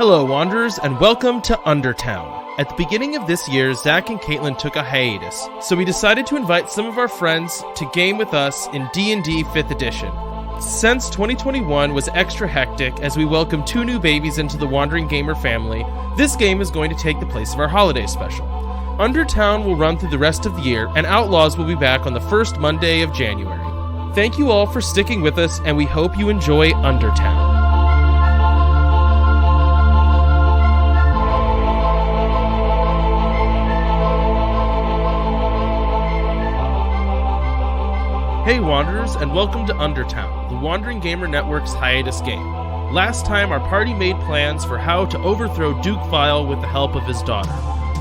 Hello, Wanderers, and welcome to UnderTown. At the beginning of this year, Zach and Caitlin took a hiatus, so we decided to invite some of our friends to game with us in D&D 5th edition. Since 2021 was extra hectic as we welcomed 2 new babies into the Wandering Gamer family, this game is going to take the place of our holiday special. UnderTown will run through the rest of the year, and Outlaws will be back on the first Monday of January. Thank you all for sticking with us, and we hope you enjoy UnderTown. Hey Wanderers, and welcome to UnderTown, the Wandering Gamer Network's hiatus game. Last time, our party made plans for how to overthrow Duke Vile with the help of his daughter.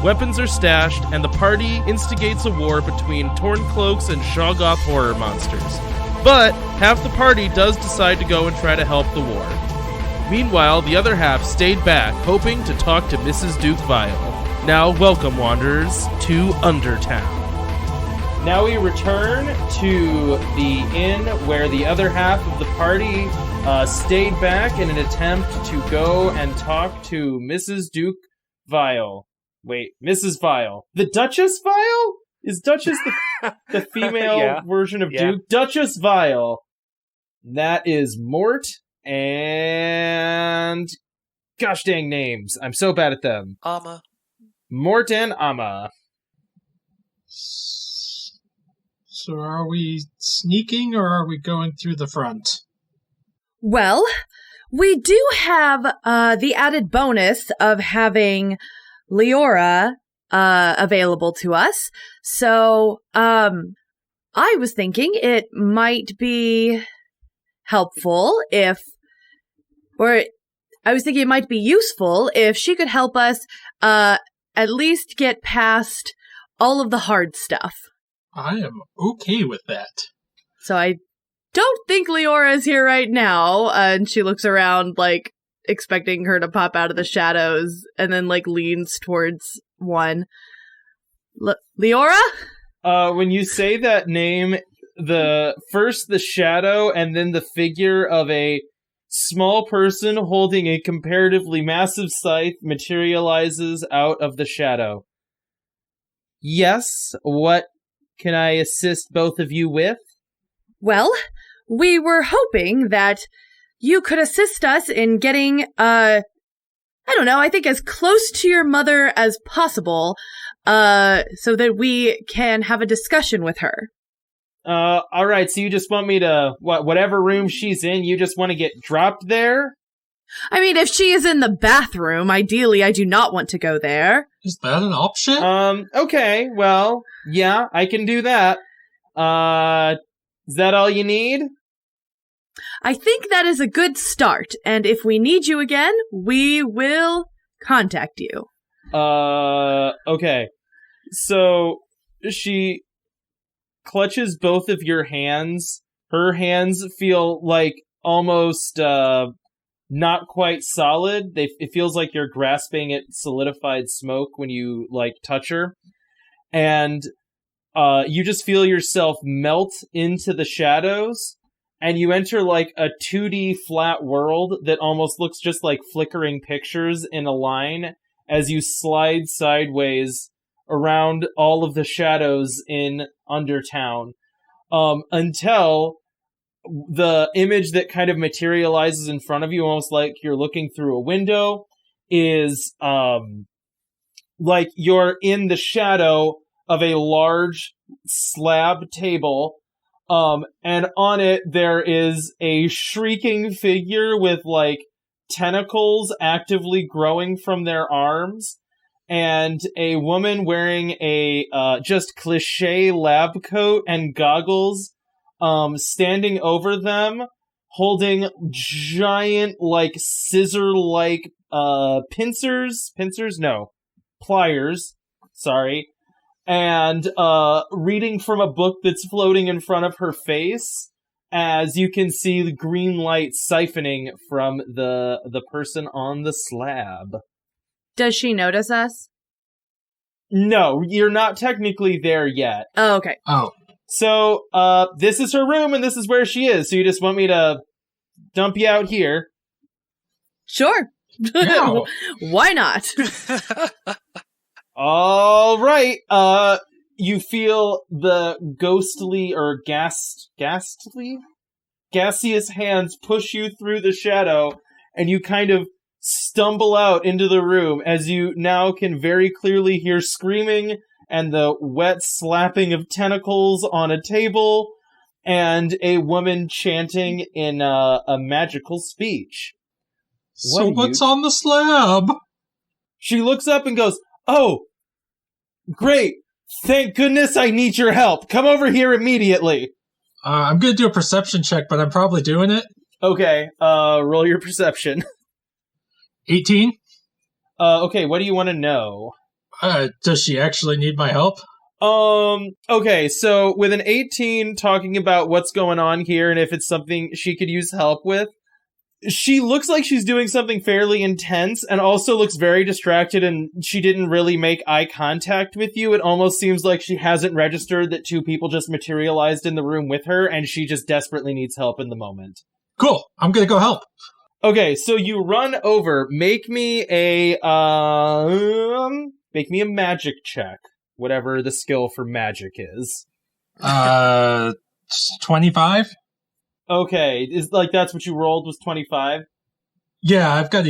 Weapons are stashed, and the party instigates a war between Torncloaks and Shoggoth horror monsters. But half the party does decide to go and try to help the war. Meanwhile, the other half stayed back, hoping to talk to Mrs. Duke Vile. Now, welcome, Wanderers, to UnderTown. Now we return to the inn where the other half of the party stayed back in an attempt to go and talk to Mrs. Duke Vile. Wait, Mrs. Vile. The Duchess Vile? Is Duchess the female version of Duke? Duchess Vile. That is Mort and... Gosh dang names. I'm so bad at them. Ama. Mort and Ama. So are we sneaking or are we going through the front? Well, we do have the added bonus of having Leora available to us. So I was thinking it might be helpful it might be useful if she could help us at least get past all of the hard stuff. I am okay with that. So I don't think Leora is here right now. And she looks around, like, expecting her to pop out of the shadows, and then, like, leans towards one. Leora? When you say that name, the shadow and then the figure of a small person holding a comparatively massive scythe materializes out of the shadow. Yes, what can I assist both of you with? Well, we were hoping that you could assist us in getting, I think as close to your mother as possible, so that we can have a discussion with her. Alright, so you just want me to, whatever room she's in, you just want to get dropped there? I mean, if she is in the bathroom, ideally I do not want to go there. Is that an option? Okay, well, yeah, I can do that. Is that all you need? I think that is a good start, and if we need you again, we will contact you. Okay. So, she clutches both of your hands. Her hands feel like almost, not quite solid. It feels like you're grasping at solidified smoke when you, touch her. And you just feel yourself melt into the shadows, and you enter, a 2D flat world that almost looks just like flickering pictures in a line as you slide sideways around all of the shadows in UnderTown, until the image that kind of materializes in front of you, almost like you're looking through a window, is like you're in the shadow of a large slab table, and on it there is a shrieking figure with tentacles actively growing from their arms, and a woman wearing a just cliche lab coat and goggles, standing over them, holding giant, scissor-like, pliers, sorry, and, reading from a book that's floating in front of her face, as you can see the green light siphoning from the person on the slab. Does she notice us? No, you're not technically there yet. Oh, okay. Oh. So, this is her room, and this is where she is. So you just want me to dump you out here? Sure. No. Why not? All right. You feel the ghostly or gaseous hands push you through the shadow, and you kind of stumble out into the room as you now can very clearly hear screaming and the wet slapping of tentacles on a table and a woman chanting in a magical speech. So what's on the slab? She looks up and goes, "Oh, great. Thank goodness I need your help. Come over here immediately." I'm going to do a perception check, but I'm probably doing it. Okay, roll your perception. 18. Okay, what do you want to know? Does she actually need my help? Okay, so with an 18 talking about what's going on here and if it's something she could use help with, she looks like she's doing something fairly intense and also looks very distracted, and she didn't really make eye contact with you. It almost seems like she hasn't registered that two people just materialized in the room with her and she just desperately needs help in the moment. Cool. I'm going to go help. Okay, so you run over. Make me a magic check, whatever the skill for magic is. 25? Okay, is that's what you rolled was 25? Yeah, I've got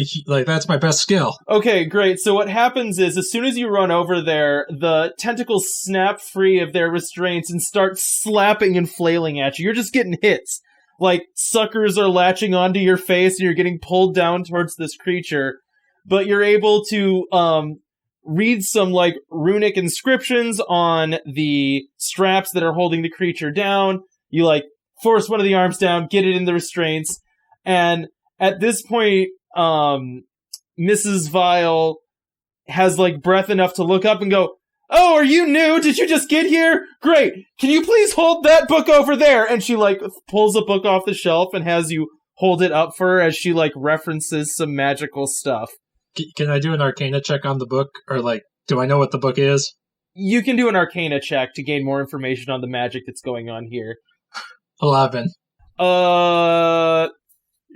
that's my best skill. Okay, great. So what happens is, as soon as you run over there, the tentacles snap free of their restraints and start slapping and flailing at you. You're just getting hits. Like, suckers are latching onto your face and you're getting pulled down towards this creature. But you're able to, read some, runic inscriptions on the straps that are holding the creature down. You, force one of the arms down, get it in the restraints, and at this point, Mrs. Vile has, breath enough to look up and go, "Oh, are you new? Did you just get here? Great! Can you please hold that book over there?" And she, pulls a book off the shelf and has you hold it up for her as she, references some magical stuff. Can I do an Arcana check on the book? Or, do I know what the book is? You can do an Arcana check to gain more information on the magic that's going on here. 11.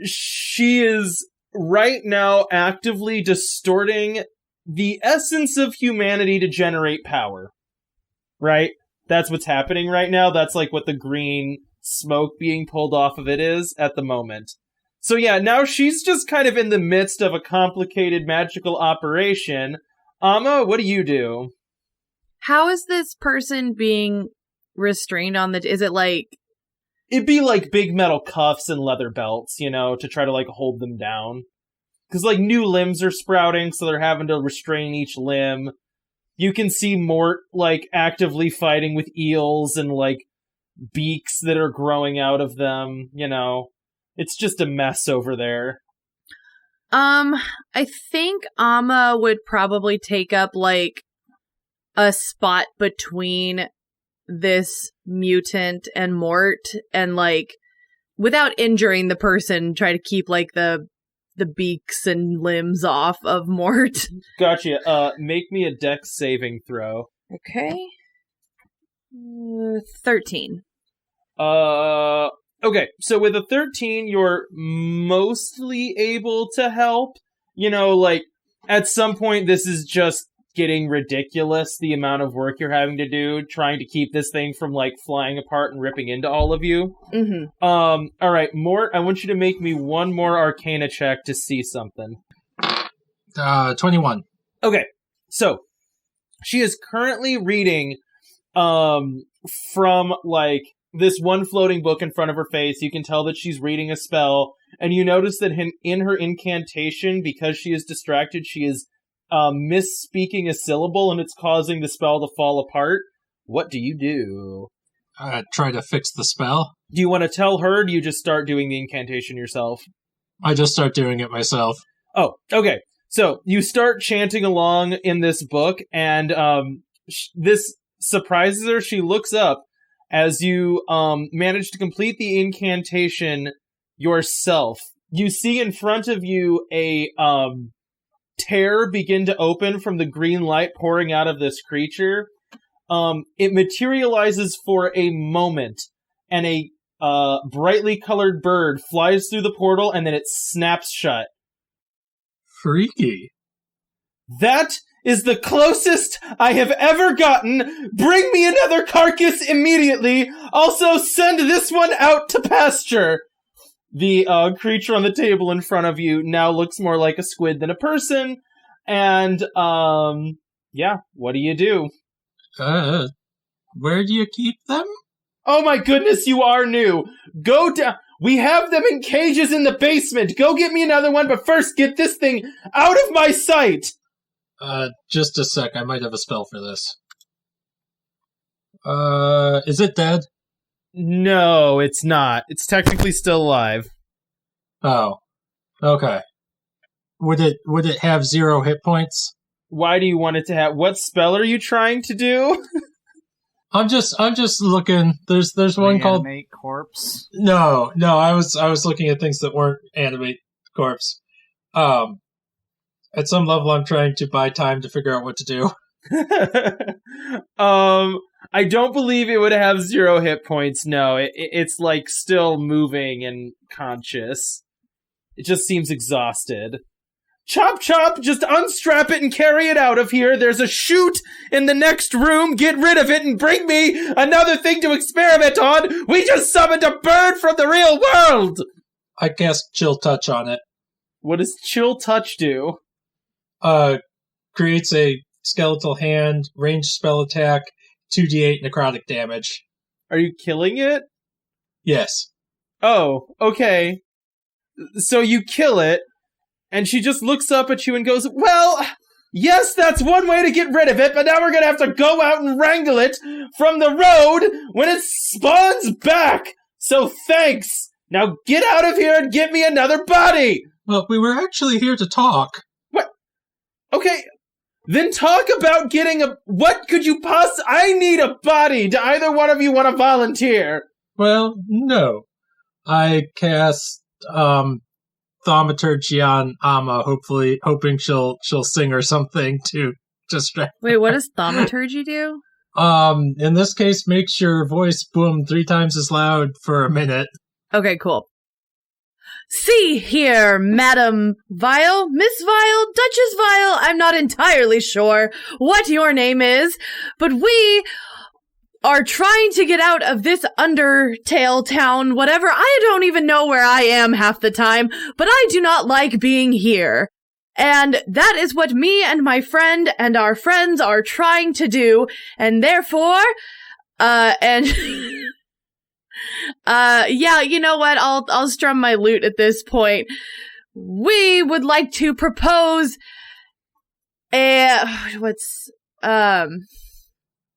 She is right now actively distorting the essence of humanity to generate power. Right? That's what's happening right now. That's what the green smoke being pulled off of it is at the moment. So yeah, now she's just kind of in the midst of a complicated magical operation. Ama, what do you do? How is this person being restrained on is it It'd be big metal cuffs and leather belts, to try to hold them down. Because new limbs are sprouting, so they're having to restrain each limb. You can see Mort actively fighting with eels and beaks that are growing out of them, It's just a mess over there. I think Ama would probably take up a spot between this mutant and Mort and without injuring the person, try to keep the beaks and limbs off of Mort. Gotcha. Make me a dex saving throw. Okay. 13. Okay, so with a 13, you're mostly able to help. At some point, this is just getting ridiculous, the amount of work you're having to do, trying to keep this thing from, flying apart and ripping into all of you. Mm-hmm. Alright, Mort, I want you to make me one more Arcana check to see something. 21. Okay, so, she is currently reading, from, this one floating book in front of her face. You can tell that she's reading a spell, and you notice that in her incantation, because she is distracted, she is misspeaking a syllable, and it's causing the spell to fall apart. What do you do? Try to fix the spell. Do you want to tell her, or do you just start doing the incantation yourself? I just start doing it myself. Oh, okay. So, you start chanting along in this book, and this surprises her. She looks up as you manage to complete the incantation yourself. You see in front of you a tear begin to open from the green light pouring out of this creature. It materializes for a moment, and a brightly colored bird flies through the portal, and then it snaps shut. Freaky. That is the closest I have ever gotten. Bring me another carcass immediately. Also, send this one out to pasture. The creature on the table in front of you now looks more like a squid than a person. And, yeah, what do you do? Where do you keep them? Oh my goodness, you are new. Go down. We have them in cages in the basement. Go get me another one, but first get this thing out of my sight. Just a sec. I might have a spell for this. Is it dead? No, it's not. It's technically still alive. Oh. Okay. Would it have 0 hit points? Why do you want it to have... What spell are you trying to do? I'm just looking. There's one called Animate corpse. No, I was looking at things that weren't animate corpse. At some level I'm trying to buy time to figure out what to do. I don't believe it would have 0 hit points, no. It's like still moving and conscious. It just seems exhausted. Chop chop, just unstrap it and carry it out of here. There's a chute in the next room. Get rid of it and bring me another thing to experiment on. We just summoned a bird from the real world. I cast Chill Touch on it. What does Chill Touch do? Creates a skeletal hand, ranged spell attack, 2d8 necrotic damage. Are you killing it? Yes. Oh, okay. So you kill it. And she just looks up at you and goes, well, yes, that's one way to get rid of it, but now we're going to have to go out and wrangle it from the road when it spawns back. So thanks. Now get out of here and get me another body. Well, we were actually here to talk. What? Okay, then talk about getting a... What could you possibly... I need a body. Do either one of you want to volunteer? Well, no. I cast, Thaumaturgy on Ama, hoping she'll sing or something to distract. Wait, what does thaumaturgy do? In this case, makes your voice boom 3 times as loud for a minute. Okay, cool. See here, Madam Vile, Miss Vile, Duchess Vile, I'm not entirely sure what your name is, but we are trying to get out of this Undertale town, whatever. I don't even know where I am half the time, but I do not like being here. And that is what me and my friend and our friends are trying to do, and therefore, yeah, you know what, I'll strum my lute at this point. We would like to propose an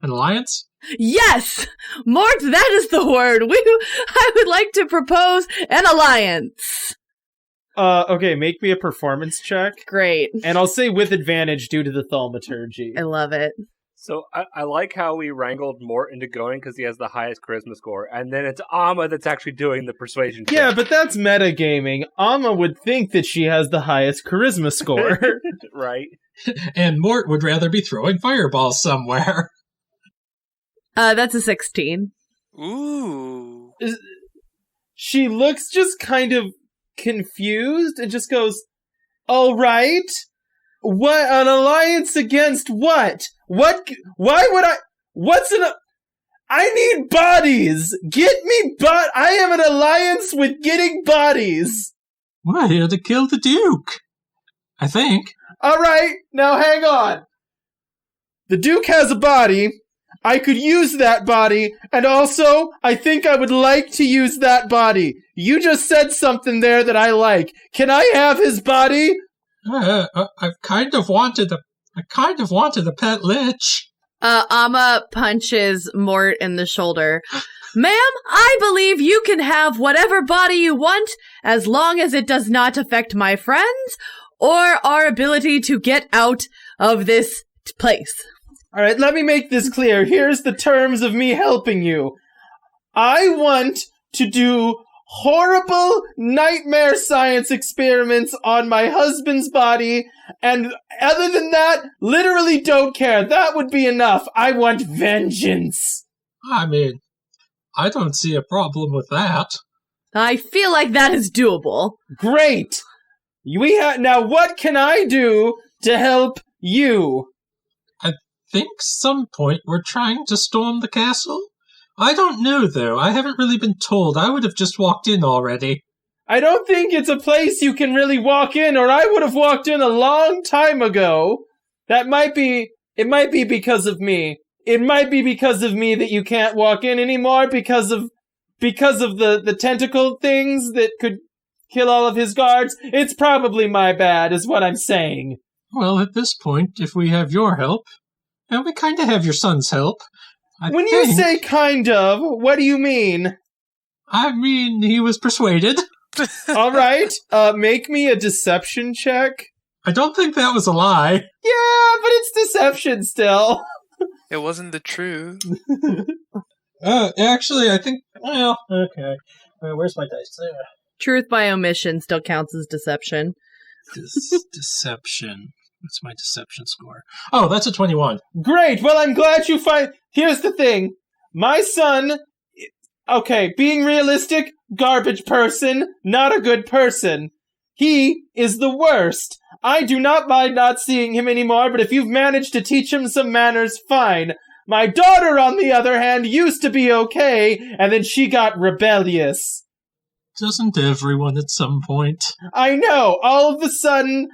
alliance? Yes! Mort, that is the word! I would like to propose an alliance! Okay, make me a performance check. Great. And I'll say with advantage due to the thaumaturgy. I love it. So I like how we wrangled Mort into going because he has the highest charisma score, and then it's Ama that's actually doing the persuasion check. Yeah, but that's metagaming. Ama would think that she has the highest charisma score. Right. And Mort would rather be throwing fireballs somewhere. That's a 16. Ooh. She looks just kind of confused and just goes, all right. What, an alliance against what? Why would I, I need bodies! Get me I am an alliance with getting bodies! We're here to kill the Duke, I think. Alright, now hang on. The Duke has a body. I could use that body, and also, I think I would like to use that body. You just said something there that I like. Can I have his body? I kind of wanted a pet lich. Ama punches Mort in the shoulder. Ma'am, I believe you can have whatever body you want, as long as it does not affect my friends, or our ability to get out of this place. All right, let me make this clear. Here's the terms of me helping you. I want to do horrible nightmare science experiments on my husband's body, and other than that, literally don't care. That would be enough. I want vengeance. I mean, I don't see a problem with that. I feel like that is doable. Great. Now what can I do to help you? Think some point we're trying to storm the castle? I don't know, though. I haven't really been told. I would have just walked in already. I don't think it's a place you can really walk in, or I would have walked in a long time ago. It might be because of me. It might be because of me that you can't walk in anymore because of the tentacle things that could kill all of his guards. It's probably my bad, is what I'm saying. Well, at this point, if we have your help, and we kind of have your son's help. You say kind of, what do you mean? I mean, he was persuaded. All right, make me a deception check. I don't think that was a lie. Yeah, but it's deception still. It wasn't the truth. Actually, I think... Well, okay. Where's my dice? There. Truth by omission still counts as deception. Deception. What's my deception score? Oh, that's a 21. Great, well, I'm glad you find... Here's the thing. My son... Okay, being realistic, garbage person, not a good person. He is the worst. I do not mind not seeing him anymore, but if you've managed to teach him some manners, fine. My daughter, on the other hand, used to be okay, and then she got rebellious. Doesn't everyone at some point? I know, all of a sudden...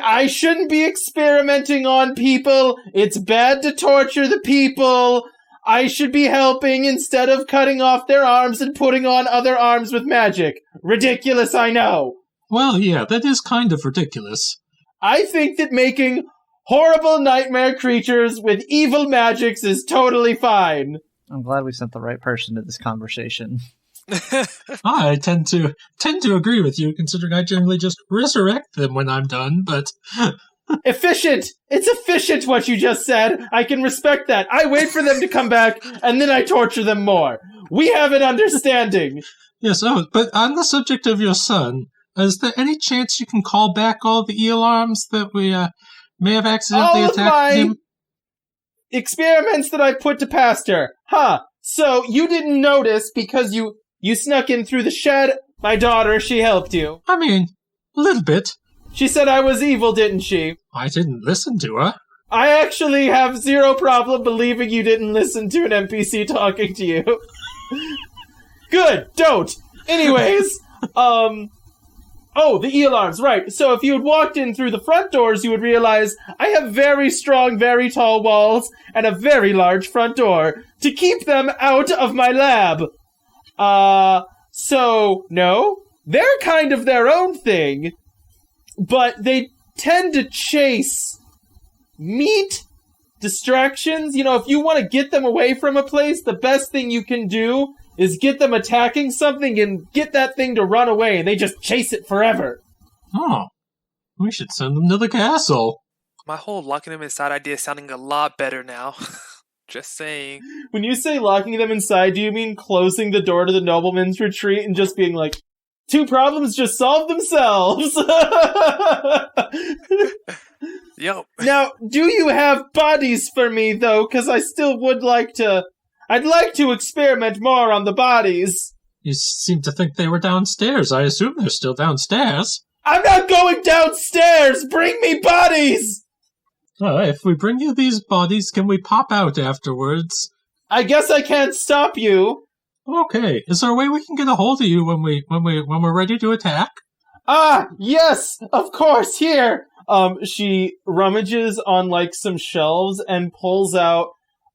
I shouldn't be experimenting on people. It's bad to torture the people. I should be helping instead of cutting off their arms and putting on other arms with magic. Ridiculous, I know. Well, yeah, that is kind of ridiculous. I think that making horrible nightmare creatures with evil magics is totally fine. I'm glad we sent the right person to this conversation. I tend to agree with you, considering I generally just resurrect them when I'm done, but... Efficient! It's efficient what you just said. I can respect that. I wait for them to come back, and then I torture them more. We have an understanding. Yes, but on the subject of your son, is there any chance you can call back all the e-alarms that we may have accidentally attacked him? Experiments that I put to pasture. So you didn't notice because you snuck in through the shed. My daughter, she helped you. I mean, a little bit. She said I was evil, didn't she? I didn't listen to her. I actually have zero problem believing you didn't listen to an NPC talking to you. Good, don't. Anyways, the e-alarms, right. So if you had walked in through the front doors, you would realize I have very strong, very tall walls and a very large front door to keep them out of my lab. So, no, they're kind of their own thing, but they tend to chase meat distractions. You know, if you want to get them away from a place, the best thing you can do is get them attacking something and get that thing to run away, and they just chase it forever. Oh, we should send them to the castle. My whole locking them inside idea is sounding a lot better now. Just saying. When you say locking them inside, do you mean closing the door to the nobleman's retreat and just being like, 2 problems just solve themselves? Yep. Now, do you have bodies for me, though? Because I still would like to... I'd like to experiment more on the bodies. You seem to think they were downstairs. I assume they're still downstairs. I'm not going downstairs! Bring me bodies! If we bring you these bodies, can we pop out afterwards? I guess I can't stop you. Okay. Is there a way we can get a hold of you when we're ready to attack? Ah, yes, of course, here. She rummages on, like, some shelves and pulls out,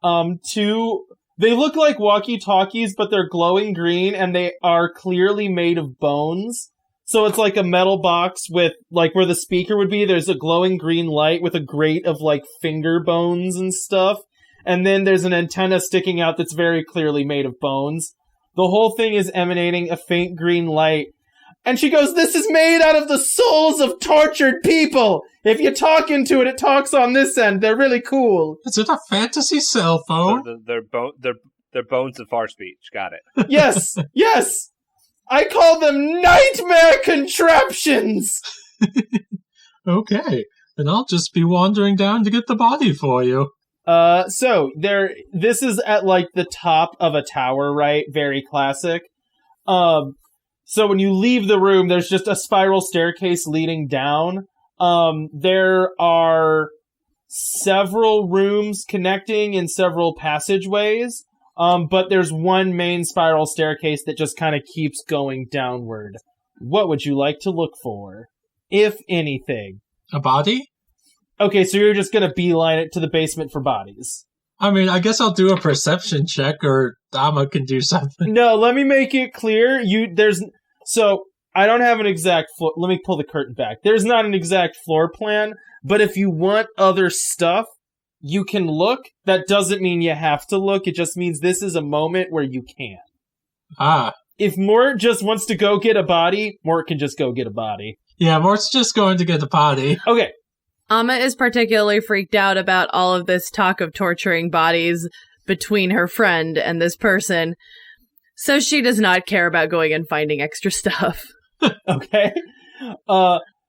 2... They look like walkie-talkies, but they're glowing green, and they are clearly made of bones. So it's like a metal box with, like, where the speaker would be, there's a glowing green light with a grate of, like, finger bones and stuff. And then there's an antenna sticking out that's very clearly made of bones. The whole thing is emanating a faint green light. And she goes, "This is made out of the souls of tortured people! If you talk into it, it talks on this end. They're really cool." Is it a fantasy cell phone? So they're bones of far speech. Got it. Yes, yes! I call them nightmare contraptions! Okay, then I'll just be wandering down to get the body for you. This is at, like, the top of a tower, right? Very classic. So when you leave the room, there's just a spiral staircase leading down. There are several rooms connecting in several passageways, but there's one main spiral staircase that just kind of keeps going downward. What would you like to look for, if anything? A body? Okay, so you're just going to beeline it to the basement for bodies. I mean, I guess I'll do a perception check, or Ama can do something. No, let me make it clear. So I don't have an exact floor. Let me pull the curtain back. There's not an exact floor plan, but if you want other stuff, you can look. That doesn't mean you have to look. It just means this is a moment where you can. Ah. If Mort just wants to go get a body, Mort can just go get a body. Yeah, Mort's just going to get a body. Okay. Ama is particularly freaked out about all of this talk of torturing bodies between her friend and this person, so she does not care about going and finding extra stuff. Okay.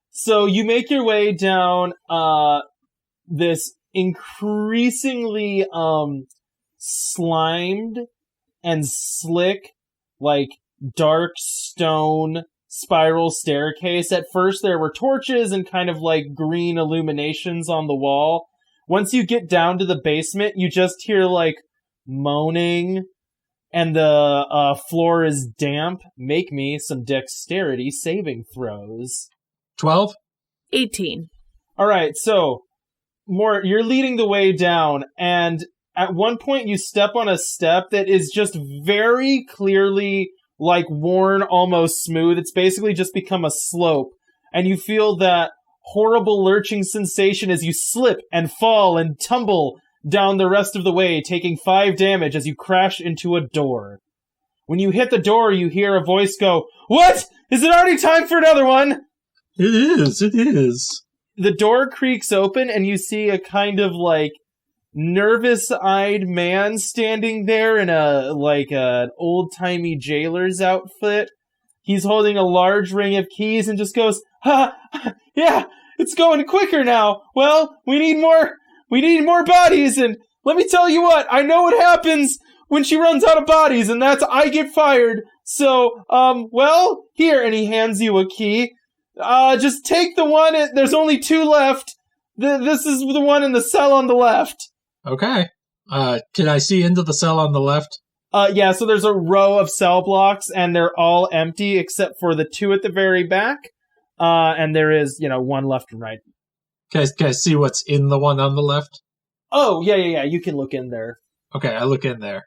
So you make your way down this increasingly slimed and slick, like dark stone spiral staircase. At first there were torches and kind of like green illuminations on the wall. Once you get down to the basement, you just hear like moaning, and the floor is damp. Make me some dexterity saving throws. 12? 18. Alright, so Mort, you're leading the way down, and at one point you step on a step that is just very clearly like worn almost smooth. It's basically just become a slope, and you feel that horrible lurching sensation as you slip and fall and tumble down the rest of the way, taking 5 damage as you crash into a door. When you hit the door, you hear a voice go, "What? Is it already time for another one?" It is. The door creaks open, and you see a kind of like nervous-eyed man standing there in an old-timey jailer's outfit. He's holding a large ring of keys and just goes, yeah, it's going quicker now. Well, we need more bodies, and let me tell you what, I know what happens when she runs out of bodies, and that's I get fired. So, well, here," and he hands you a key. Just take the one, there's only 2 left. This is the one in the cell on the left. Okay. Can I see into the cell on the left? Yeah, so there's a row of cell blocks, and they're all empty except for the 2 at the very back. And there is, 1 left and right. Can I see what's in the one on the left? Oh, yeah, you can look in there. Okay, I look in there.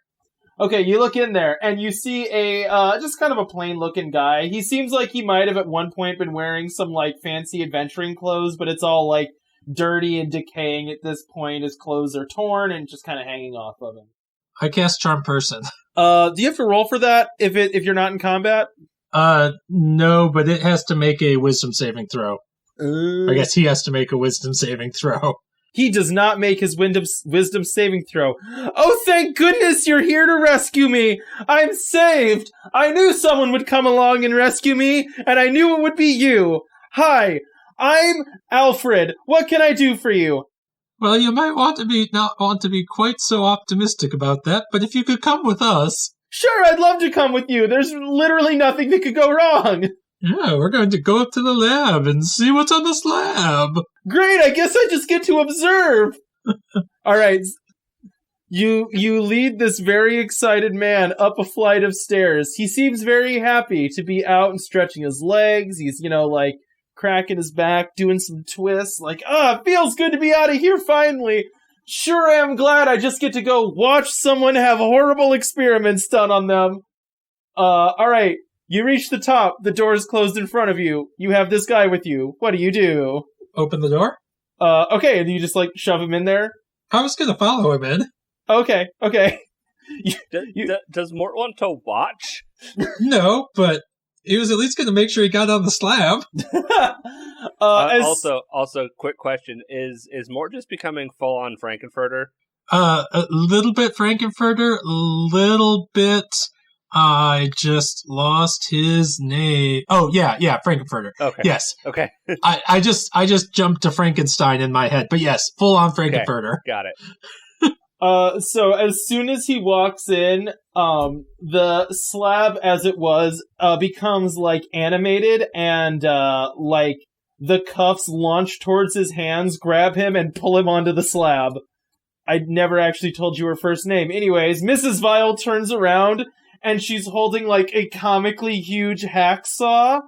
Okay, you look in there, and you see a, just kind of a plain-looking guy. He seems like he might have at one point been wearing some, like, fancy adventuring clothes, but it's all, like, dirty and decaying at this point. His clothes are torn and just kind of hanging off of him. I cast Charm Person. Do you have to roll for that if you're not in combat? No, but it has to make a wisdom saving throw. I guess he has to make a wisdom saving throw. He does not make his wisdom saving throw. Oh, thank goodness you're here to rescue me! I'm saved! I knew someone would come along and rescue me, and I knew it would be you! Hi, I'm Alfred. What can I do for you? Well, you might not want to be quite so optimistic about that, but if you could come with us... Sure, I'd love to come with you. There's literally nothing that could go wrong. Yeah, we're going to go up to the lab and see what's on the slab. Great, I guess I just get to observe. All right. You lead this very excited man up a flight of stairs. He seems very happy to be out and stretching his legs. He's, like, cracking his back, doing some twists. Like, it feels good to be out of here finally. Sure am glad I just get to go watch someone have horrible experiments done on them. All right. You reach the top. The door is closed in front of you. You have this guy with you. What do? Open the door? Okay. And you just, shove him in there? I was going to follow him in. Okay. Does Mort want to watch? No, but he was at least going to make sure he got on the slab. Also, quick question: Is Mort just becoming full on Frankenfurter? A little bit Frankenfurter, little bit. I just lost his name. Oh yeah, Frankenfurter. Okay. Yes. Okay. I just jumped to Frankenstein in my head, but yes, full on Frankenfurter. Okay. Got it. So as soon as he walks in, the slab as it was, becomes, like, animated, and, like, the cuffs launch towards his hands, grab him, and pull him onto the slab. I never actually told you her first name. Anyways, Mrs. Vile turns around, and she's holding, like, a comically huge hacksaw,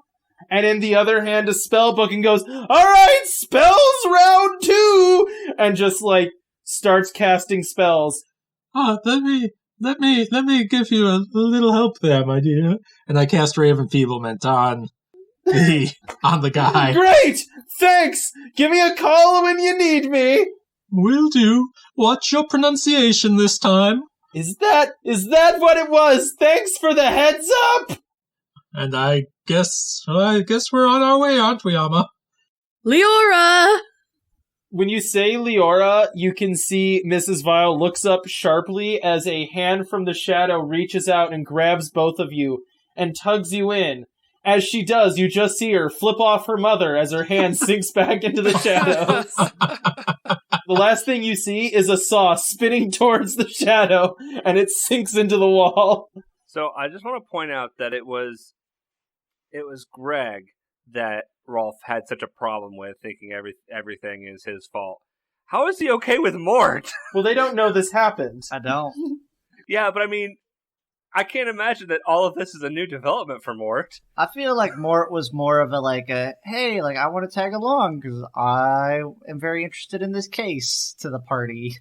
and in the other hand a spell book, and goes, "Alright, spells round 2! And just, like, starts casting spells. Oh, let me give you a little help there, my dear. And I cast Ray of Enfeeblement on the guy. Great! Thanks! Give me a call when you need me! Will do. Watch your pronunciation this time. Is that what it was? Thanks for the heads up! And I guess we're on our way, aren't we, Ama? Leora! When you say Leora, you can see Mrs. Vile looks up sharply as a hand from the shadow reaches out and grabs both of you and tugs you in. As she does, you just see her flip off her mother as her hand sinks back into the shadows. The last thing you see is a saw spinning towards the shadow, and it sinks into the wall. So I just want to point out that it was Greg that Rolf had such a problem with, thinking everything is his fault. How is he okay with Mort? Well, they don't know this happened. I don't. Yeah, but I mean, I can't imagine that all of this is a new development for Mort. I feel like Mort was more of hey, like, I want to tag along because I am very interested in this case to the party.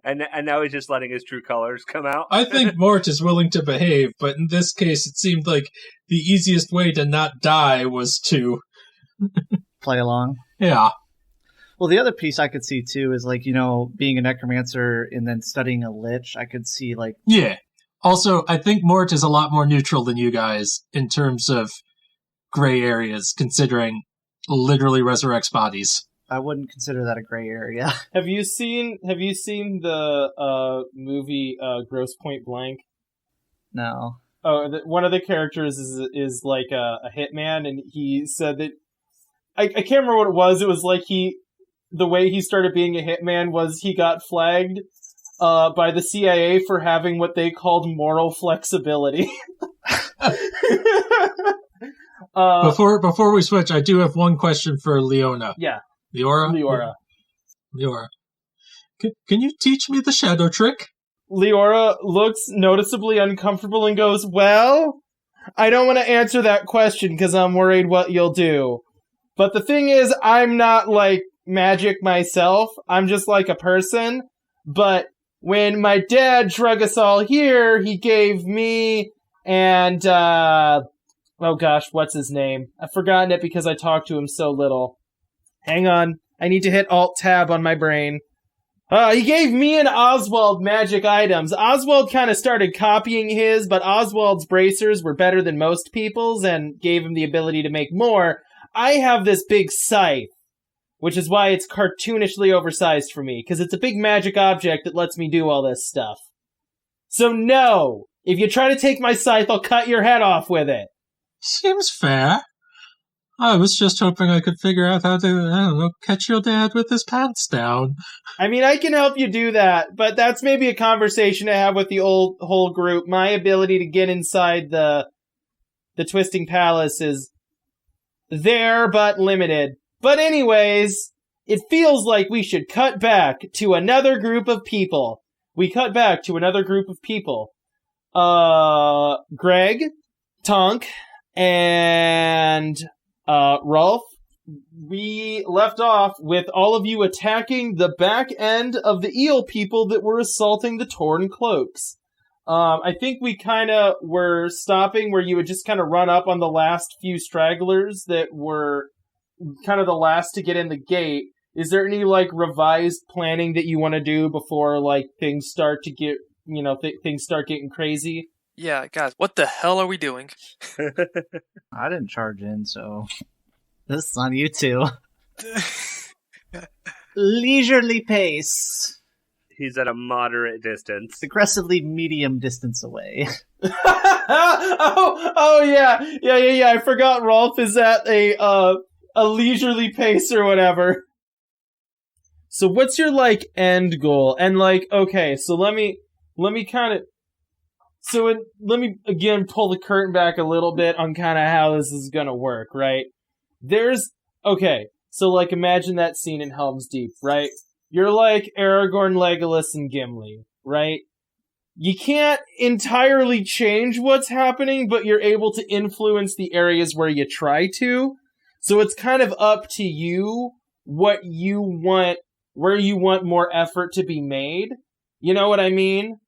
And now he's just letting his true colors come out. I think Mort is willing to behave, but in this case it seemed like the easiest way to not die was to play along. Yeah. Well, the other piece I could see too is, like, being a necromancer and then studying a lich. I could see, like... Yeah. Also, I think Mort is a lot more neutral than you guys in terms of gray areas, considering literally resurrects bodies. I wouldn't consider that a gray area. Have you seen the movie Grosse Point Blank? No. Oh, one of the characters is like a hitman, and he said that I can't remember what it was. It was like the way he started being a hitman was he got flagged by the CIA for having what they called moral flexibility. Before we switch, I do have one question for Leona. Yeah. Leora. Can you teach me the shadow trick? Leora looks noticeably uncomfortable and goes, "Well, I don't want to answer that question because I'm worried what you'll do. But the thing is, I'm not like magic myself. I'm just like a person. But when my dad drug us all here, he gave me and, oh gosh, what's his name? I've forgotten it because I talked to him so little. Hang on. I need to hit Alt-Tab on my brain. He gave me and Oswald magic items. Oswald kind of started copying his, but Oswald's bracers were better than most people's and gave him the ability to make more. I have this big scythe, which is why it's cartoonishly oversized for me, because it's a big magic object that lets me do all this stuff. So no! If you try to take my scythe, I'll cut your head off with it. Seems fair. I was just hoping I could figure out how to, catch your dad with his pants down. I mean, I can help you do that, but that's maybe a conversation to have with the whole group. My ability to get inside the Twisting Palace is there, but limited. But anyways, it feels like we should cut back to another group of people. We cut back to another group of people. Greg, Thonk, and Rolf, we left off with all of you attacking the back end of the eel people that were assaulting the torn cloaks. I think we kind of were stopping where you would just kind of run up on the last few stragglers that were kind of the last to get in the gate. Is there any, like, revised planning that you want to do before, like, things start to get, things start getting crazy? Yeah, guys, what the hell are we doing? I didn't charge in, so this is on you two. Leisurely pace. He's at a moderate distance. Aggressively medium distance away. oh yeah. I forgot Rolf is at a leisurely pace or whatever. So what's your, like, end goal? And, like, okay, so let me kind of... let me, again, pull the curtain back a little bit on kind of how this is gonna work, right? Okay, so, like, imagine that scene in Helm's Deep, right? You're like Aragorn, Legolas, and Gimli, right? You can't entirely change what's happening, but you're able to influence the areas where you try to. So it's kind of up to you what you want, where you want more effort to be made. You know what I mean?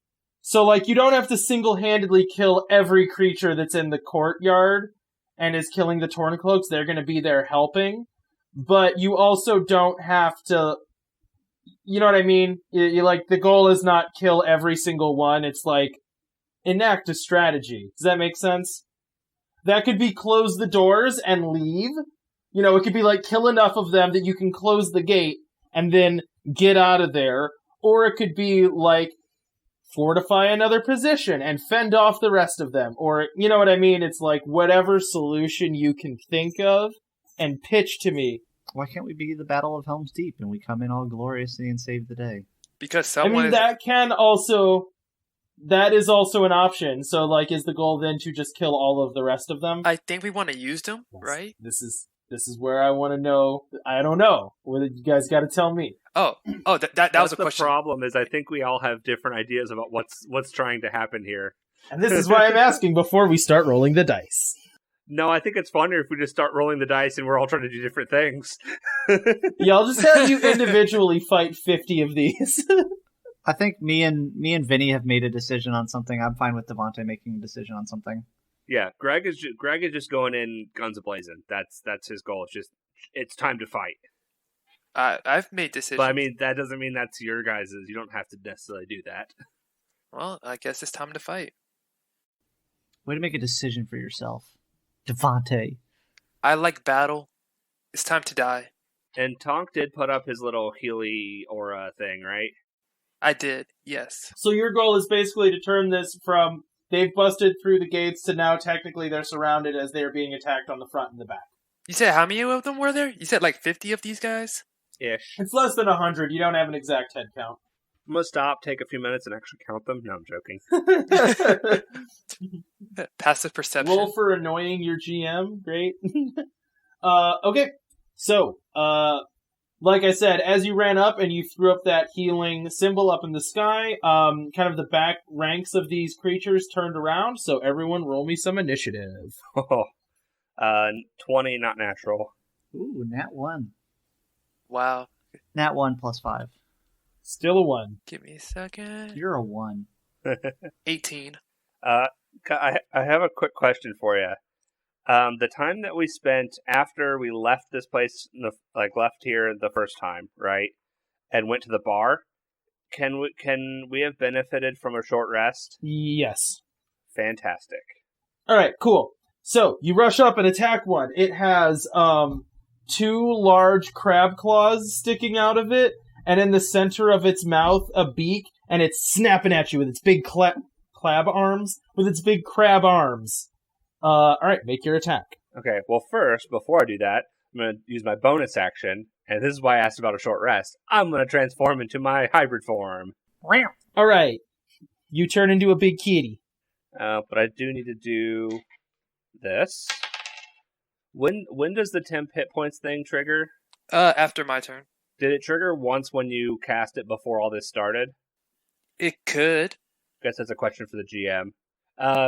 So, like, you don't have to single-handedly kill every creature that's in the courtyard and is killing the Torncloaks. They're going to be there helping. But you also don't have to... You know what I mean? You like, the goal is not kill every single one. It's like, enact a strategy. Does that make sense? That could be close the doors and leave. You know, it could be like, kill enough of them that you can close the gate and then get out of there. Or it could be like, fortify another position and fend off the rest of them. Or, you know what I mean? It's like, whatever solution you can think of and pitch to me. Why can't we be the Battle of Helm's Deep and we come in all gloriously and save the day? Because someone that is also an option. So, like, is the goal then to just kill all of the rest of them? I think we want to use them, right? This is where I want to know. I don't know. You guys got to tell me. That was a question. The problem is I think we all have different ideas about what's trying to happen here. And this is why I'm asking before we start rolling the dice. No, I think it's funnier if we just start rolling the dice and we're all trying to do different things. Yeah, I'll just have you individually fight 50 of these. I think me and Vinny have made a decision on something. I'm fine with Devontae making a decision on something. Yeah, Greg is just going in guns a-blazing. That's his goal. It's time to fight. I've made decisions. But I mean, that doesn't mean that's your guys'. You don't have to necessarily do that. Well, I guess it's time to fight. Way to make a decision for yourself, Devontae. I like battle. It's time to die. And Thonk did put up his little Healy aura thing, right? I did, yes. So your goal is basically to turn this from they've busted through the gates to now technically they're surrounded as they're being attacked on the front and the back. You said how many of them were there? You said like 50 of these guys? Ish. It's less than 100. You don't have an exact head count. I'm going to stop, take a few minutes, and actually count them. No, I'm joking. Passive perception. Roll for annoying your GM. Great. Okay. So, like I said, as you ran up and you threw up that healing symbol up in the sky, kind of the back ranks of these creatures turned around. So everyone roll me some initiative. 20, not natural. Ooh, nat 1. Wow. Nat 1 plus 5. Still a 1. Give me a second. You're a 1. 18. I have a quick question for you. The time that we spent after we left this place, left here the first time, right, and went to the bar, can we have benefited from a short rest? Yes. Fantastic. All right, cool. So you rush up and attack one. It has 2 large crab claws sticking out of it, and in the center of its mouth, a beak, and it's snapping at you with its big crab arms. All right, make your attack. Okay, well first, before I do that, I'm going to use my bonus action, and this is why I asked about a short rest. I'm going to transform into my hybrid form. All right, you turn into a big kitty. But I do need to do this. When does the temp hit points thing trigger? After my turn. Did it trigger once when you cast it before all this started? It could. I guess that's a question for the GM.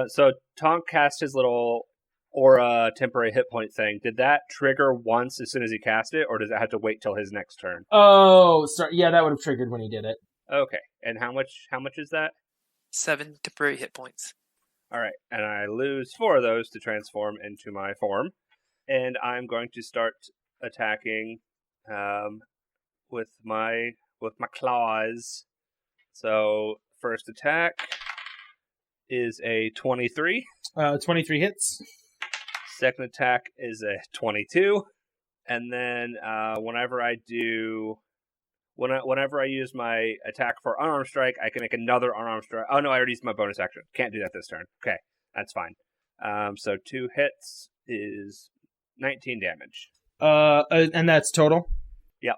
So Thonk cast his little aura temporary hit point thing. Did that trigger once as soon as he cast it, or does it have to wait till his next turn? Oh, sorry. Yeah, that would have triggered when he did it. Okay. And how much is that? 7 temporary hit points. All right. And I lose 4 of those to transform into my form. And I'm going to start attacking with my claws. So first attack is a 23. 23 hits. Second attack is a 22. And then whenever I use my attack for unarmed strike, I can make another unarmed strike. Oh no, I already used my bonus action. Can't do that this turn. Okay, that's fine. So 2 hits is 19 damage. And that's total? Yep.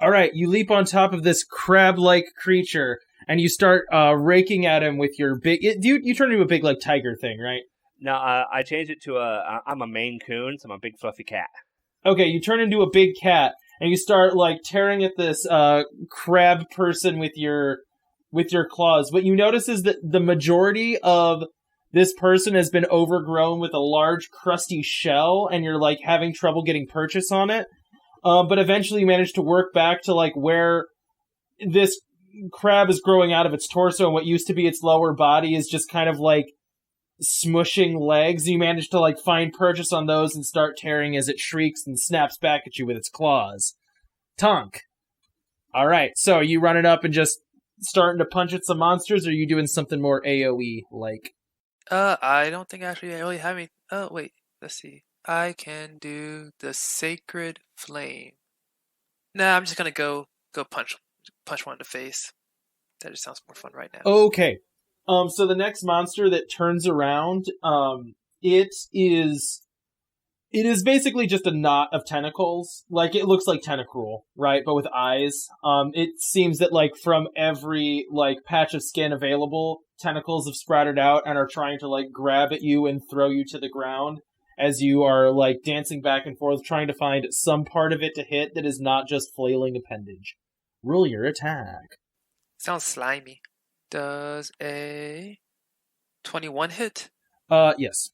All right, you leap on top of this crab-like creature, and you start raking at him with your big... You turn into a big, like, tiger thing, right? No, I changed it to I'm a Maine Coon, so I'm a big fluffy cat. Okay, you turn into a big cat, and you start, like, tearing at this crab person with your claws. What you notice is that the majority of this person has been overgrown with a large, crusty shell, and you're, like, having trouble getting purchase on it. But eventually you manage to work back to, like, where this crab is growing out of its torso, and what used to be its lower body is just kind of, like, smushing legs. You manage to, like, find purchase on those and start tearing as it shrieks and snaps back at you with its claws. Thonk. Alright, so are you running up and just starting to punch at some monsters, or are you doing something more AoE-like? I don't think actually I really have any. Oh, wait. Let's see. I can do the Sacred Flame. Nah, I'm just gonna go punch one in the face. That just sounds more fun right now. Okay. So the next monster that turns around, it is basically just a knot of tentacles. Like, it looks like Tentacruel, right? But with eyes. It seems that, like, from every, like, patch of skin available, tentacles have sprouted out and are trying to, like, grab at you and throw you to the ground as you are, like, dancing back and forth, trying to find some part of it to hit that is not just flailing appendage. Roll your attack. Sounds slimy. Does a 21 hit? Yes.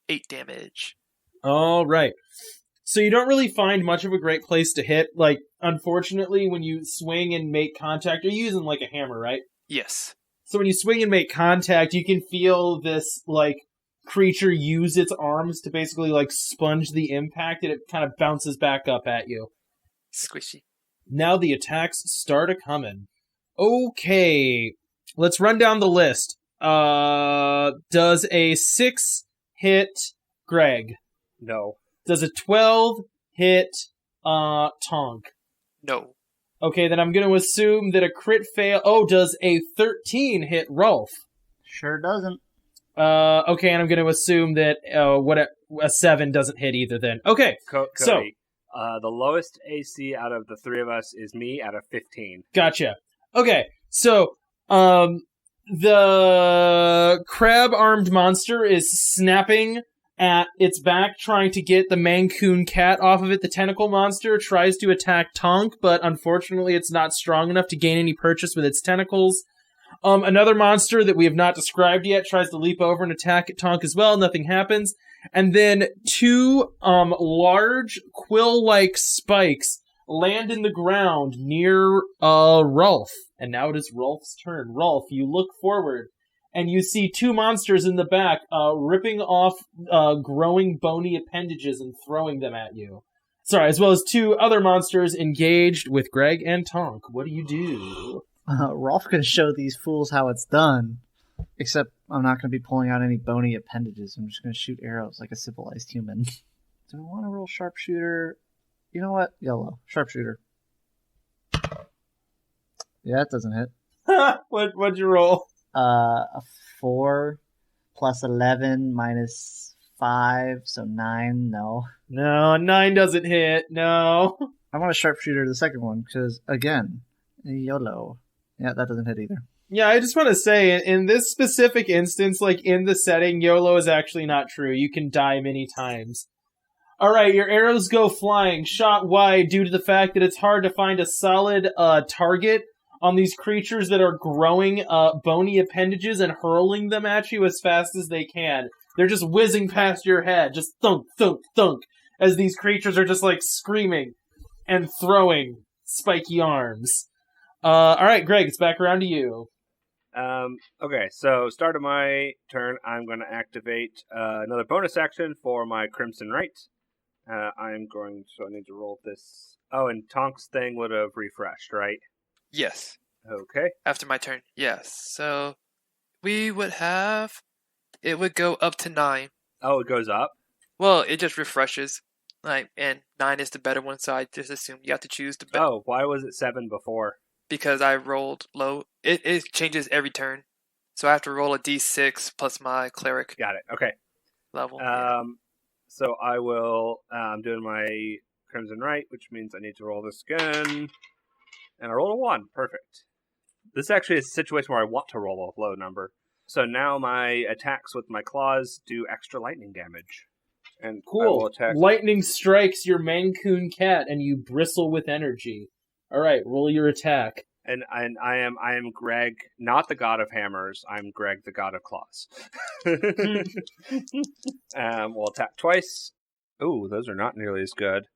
8 damage. All right. So you don't really find much of a great place to hit. Like, unfortunately, when you swing and make contact, you're using, like, a hammer, right? Yes. So when you swing and make contact, you can feel this, like, creature use its arms to basically, like, sponge the impact, and it kind of bounces back up at you. Squishy. Now the attacks start a-coming. Okay. Let's run down the list. Does a 6 hit Greg? No. Does a 12 hit Thonk? No. Okay, then I'm going to assume that a crit fail... Oh, does a 13 hit Rolf? Sure doesn't. Okay, and I'm going to assume that a 7 doesn't hit either then. Okay, Cody, so... the lowest AC out of the three of us is me out of 15. Gotcha. Okay, so... the crab-armed monster is snapping at its back, trying to get the Mancoon cat off of it. The tentacle monster tries to attack Thonk, but unfortunately it's not strong enough to gain any purchase with its tentacles. Another monster that we have not described yet tries to leap over and attack at Thonk as well. Nothing happens. And then 2 large quill-like spikes land in the ground near Rolf. And now it is Rolf's turn. Rolf, you look forward, and you see 2 monsters in the back ripping off growing bony appendages and throwing them at you. Sorry, as well as 2 other monsters engaged with Greg and Thonk. What do you do? Rolf can show these fools how it's done. Except I'm not going to be pulling out any bony appendages. I'm just going to shoot arrows like a civilized human. Do I want to roll sharpshooter? You know what? Yellow. Sharpshooter. Yeah, it doesn't hit. What'd you roll? A 4 plus 11 minus 5, so 9. No. No, 9 doesn't hit. No. I want a sharpshooter the second one, because, again, YOLO. Yeah, that doesn't hit either. Yeah, I just want to say, in this specific instance, like, in the setting, YOLO is actually not true. You can die many times. Alright, your arrows go flying, shot wide due to the fact that it's hard to find a solid target on these creatures that are growing bony appendages and hurling them at you as fast as they can. They're just whizzing past your head, just thunk, thunk, thunk, as these creatures are just, like, screaming and throwing spiky arms. Alright, Greg, it's back around to you. Okay, so start of my turn, I'm going to activate another bonus action for my Crimson Right. I need to roll this. Oh, and Thonk's thing would have refreshed, right? Yes. Okay. After my turn, yes. So we would have... It would go up to 9. Oh, it goes up? Well, it just refreshes. And 9 is the better one, so I just assumed you have to choose the better. Oh, why was it 7 before? Because I rolled low. It changes every turn. So I have to roll a d6 plus my cleric Got it. Okay. level. So I will... I'm doing my Crimson Right, which means I need to roll this again. And I rolled a 1. Perfect. This actually is a situation where I want to roll a low number. So now my attacks with my claws do extra lightning damage. And I will Cool. attack. Lightning strikes your Maine Coon cat, and you bristle with energy. All right, roll your attack. And I am Greg, not the god of hammers. I'm Greg, the god of claws. We'll attack twice. Ooh, those are not nearly as good.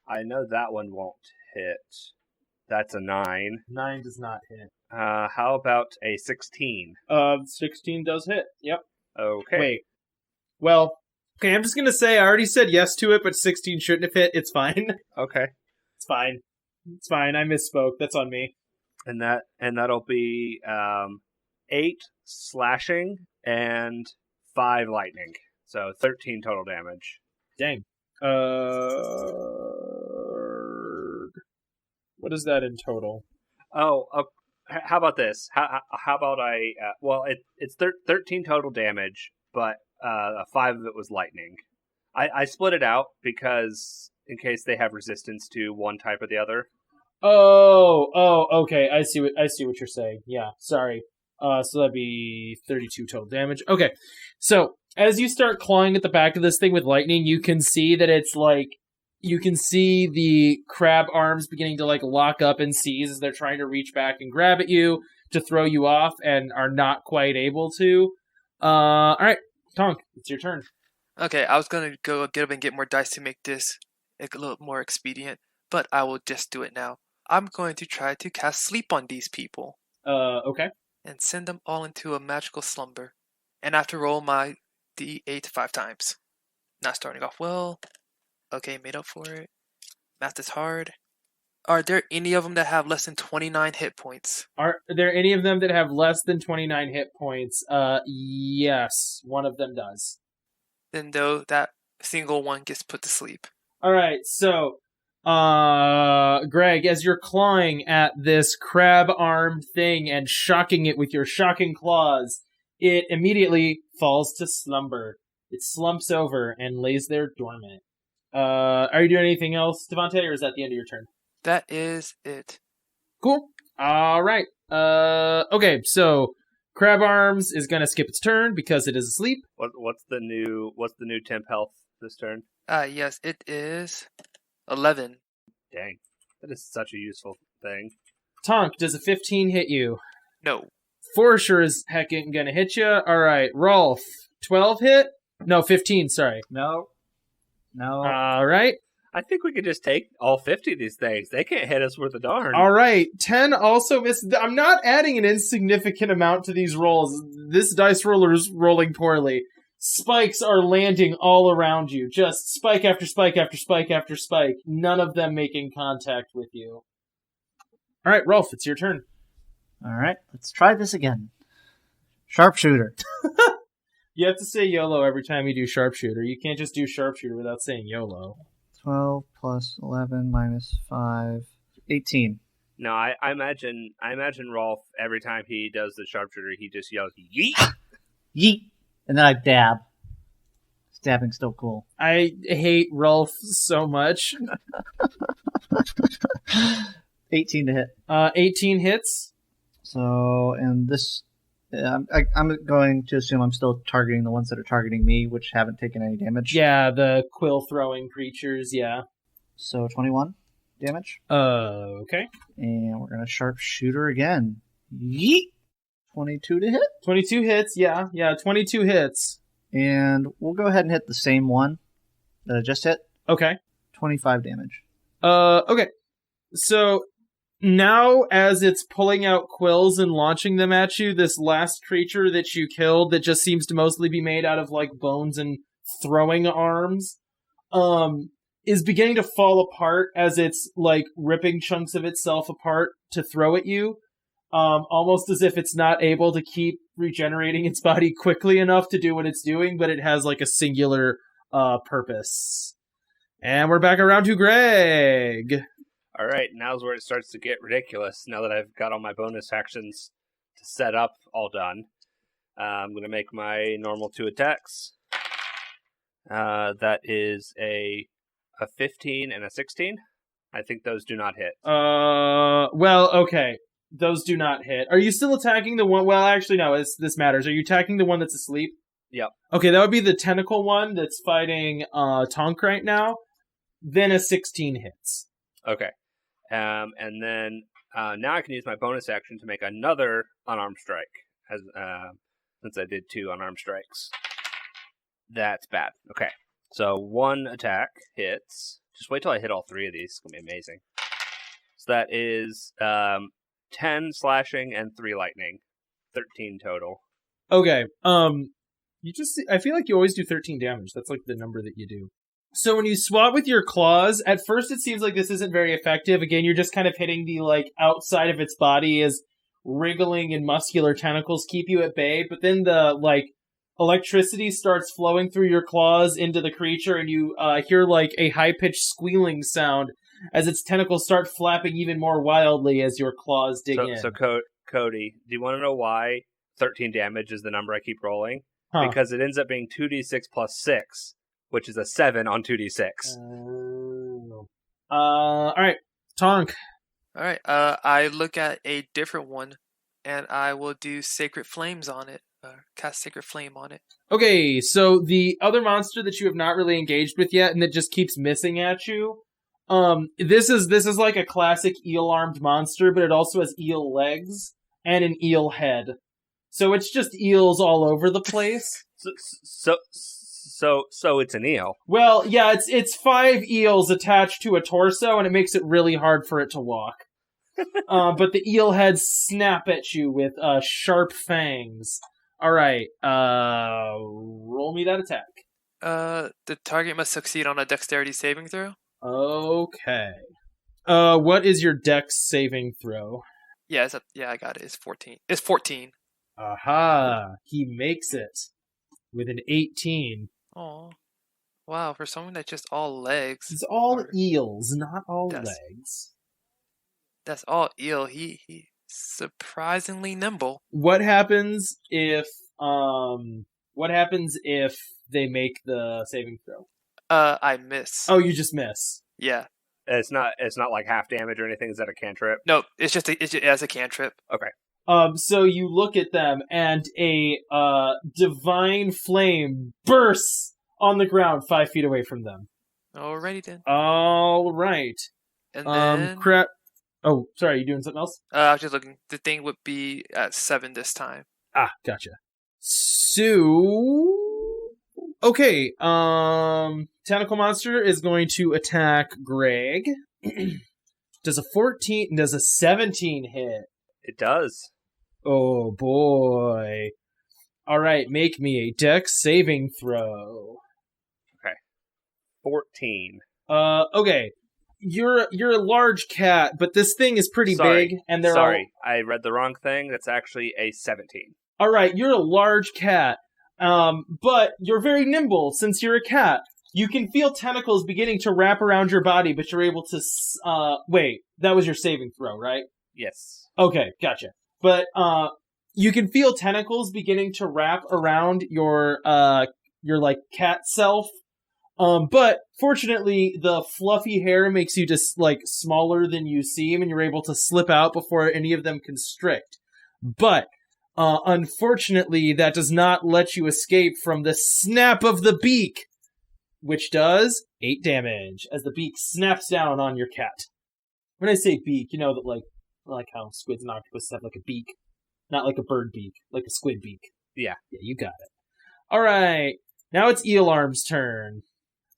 I know that one won't hit. That's a 9. 9 does not hit. How about a 16? 16 does hit. Yep. Okay. Wait. Well, okay, I'm just gonna say I already said yes to it, but 16 shouldn't have hit. It's fine. Okay. It's fine. It's fine. I misspoke. That's on me. And that'll be 8 slashing and 5 lightning. So 13 total damage. Dang. What is that in total? Oh, how about this? How about it's 13 total damage, but 5 of it was lightning. I split it out because in case they have resistance to one type or the other. Oh, okay. I see what you're saying. Yeah, sorry. So that'd be 32 total damage. Okay. So, as you start clawing at the back of this thing with lightning, you can see that it's like, you can see the crab arms beginning to like lock up and seize as they're trying to reach back and grab at you to throw you off and are not quite able to. Alright, Thonk, it's your turn. Okay, I was gonna go get up and get more dice to make this a little more expedient, but I will just do it now. I'm going to try to cast sleep on these people. Okay. And send them all into a magical slumber. And I have to roll my D8 5 times. Not starting off well. Okay, made up for it. Math is hard. Are there any of them that have less than 29 hit points? Are there any of them that have less than 29 hit points? Yes, one of them does. Then though, that single one gets put to sleep. Alright, so, Greg, as you're clawing at this crab-armed thing and shocking it with your shocking claws, it immediately falls to slumber. It slumps over and lays there dormant. Are you doing anything else, Devontae, or is that the end of your turn? That is it. Cool. Alright. Okay, so Crab Arms is gonna skip its turn because it is asleep. What's the new temp health this turn? Yes, it is 11. Dang. That is such a useful thing. Thonk, does a 15 hit you? No. For sure is heckin' gonna hit you. Alright, Rolf, 12 hit? No, 15, sorry. No. Alright. I think we could just take all 50 of these things. They can't hit us worth a darn. Alright, 10 also missed. I'm not adding an insignificant amount to these rolls. This dice roller is rolling poorly. Spikes are landing all around you. Just spike after spike after spike after spike. None of them making contact with you. Alright, Rolf, it's your turn. Alright, let's try this again. Sharpshooter. You have to say YOLO every time you do sharpshooter. You can't just do sharpshooter without saying YOLO. 12 plus 11 minus 5. 18. No, I imagine Rolf, every time he does the sharpshooter, he just yells, yeet! Yeet! And then I dab. Stabbing's still cool. I hate Rolf so much. 18 to hit. 18 hits. So, and this... I'm going to assume I'm still targeting the ones that are targeting me, which haven't taken any damage. Yeah, the quill-throwing creatures, yeah. So 21 damage. Okay. And we're going to sharpshooter again. Yeet! 22 to hit. 22 hits, yeah, 22 hits. And we'll go ahead and hit the same one that I just hit. Okay. 25 damage. Okay. So, now, as it's pulling out quills and launching them at you, this last creature that you killed that just seems to mostly be made out of, like, bones and throwing arms, is beginning to fall apart as it's, like, ripping chunks of itself apart to throw at you, almost as if it's not able to keep regenerating its body quickly enough to do what it's doing, but it has, like, a singular, purpose. And we're back around to Greg! Alright, now's where it starts to get ridiculous, now that I've got all my bonus actions to set up all done. I'm going to make my normal 2 attacks. That is a A 15 and a 16? I think those do not hit. Well, okay. Those do not hit. Are you still attacking the one? Well, actually, no. This matters. Are you attacking the one that's asleep? Yep. Okay, that would be the tentacle one that's fighting Thonk right now. Then a 16 hits. Okay. And then now I can use my bonus action to make another unarmed strike, as since I did 2 unarmed strikes. That's bad. Okay. So 1 attack hits. Just wait till I hit all 3 of these. It's going to be amazing. So that is 10 slashing and 3 lightning. 13 total. Okay. I feel like you always do 13 damage. That's like the number that you do. So when you swat with your claws, at first it seems like this isn't very effective. Again, you're just kind of hitting the like outside of its body as wriggling and muscular tentacles keep you at bay. But then the like electricity starts flowing through your claws into the creature, and you hear like a high-pitched squealing sound as its tentacles start flapping even more wildly as your claws dig in. So Cody, do you want to know why 13 damage is the number I keep rolling? Huh. Because it ends up being 2d6 plus 6, which is a 7 on 2d6. Alright, Thonk. Alright, I look at a different one, and I will do Sacred Flames on it. Cast Sacred Flame on it. Okay, so the other monster that you have not really engaged with yet and that just keeps missing at you, this is like a classic eel-armed monster, but it also has eel legs and an eel head. So it's just eels all over the place. So it's an eel. Well, yeah, it's 5 eels attached to a torso, and it makes it really hard for it to walk. But the eel heads snap at you with sharp fangs. Alright, roll me that attack. The target must succeed on a dexterity saving throw. Okay. What is your dex saving throw? Yeah, I got it. It's 14. It's 14. Aha! He makes it with an 18. Oh, wow! For someone that's just all legs. It's all eels, not all legs. That's all eel. He surprisingly nimble. What happens if they make the saving throw? I miss. Oh, you just miss. Yeah. It's not like half damage or anything. Is that a cantrip? No, it's just a cantrip. Okay. So you look at them, and a divine flame bursts on the ground 5 feet away from them. Alrighty then. All right. And then crap. Oh, sorry. You doing something else? I was just looking. The thing would be at 7 this time. Ah, gotcha. So, okay. Tentacle monster is going to attack Greg. Does a 17 hit? It does. Oh boy. Alright, make me a dex saving throw. Okay. 14. Okay. You're a large cat, but this thing is pretty big, and they're I read the wrong thing. That's actually a 17. Alright, you're a large cat, but you're very nimble since you're a cat. You can feel tentacles beginning to wrap around your body, but you're able to, wait, that was your saving throw, right? Yes. Okay, gotcha. But, you can feel tentacles beginning to wrap around your like, cat self. But, fortunately, the fluffy hair makes you just, like, smaller than you seem, and you're able to slip out before any of them constrict. But, unfortunately, that does not let you escape from the snap of the beak, which does 8 damage as the beak snaps down on your cat. When I say beak, you know that, like how squids and octopuses have, like, a beak. Not like a bird beak, like a squid beak. Yeah. Yeah, you got it. Alright, now it's Eel Arm's turn.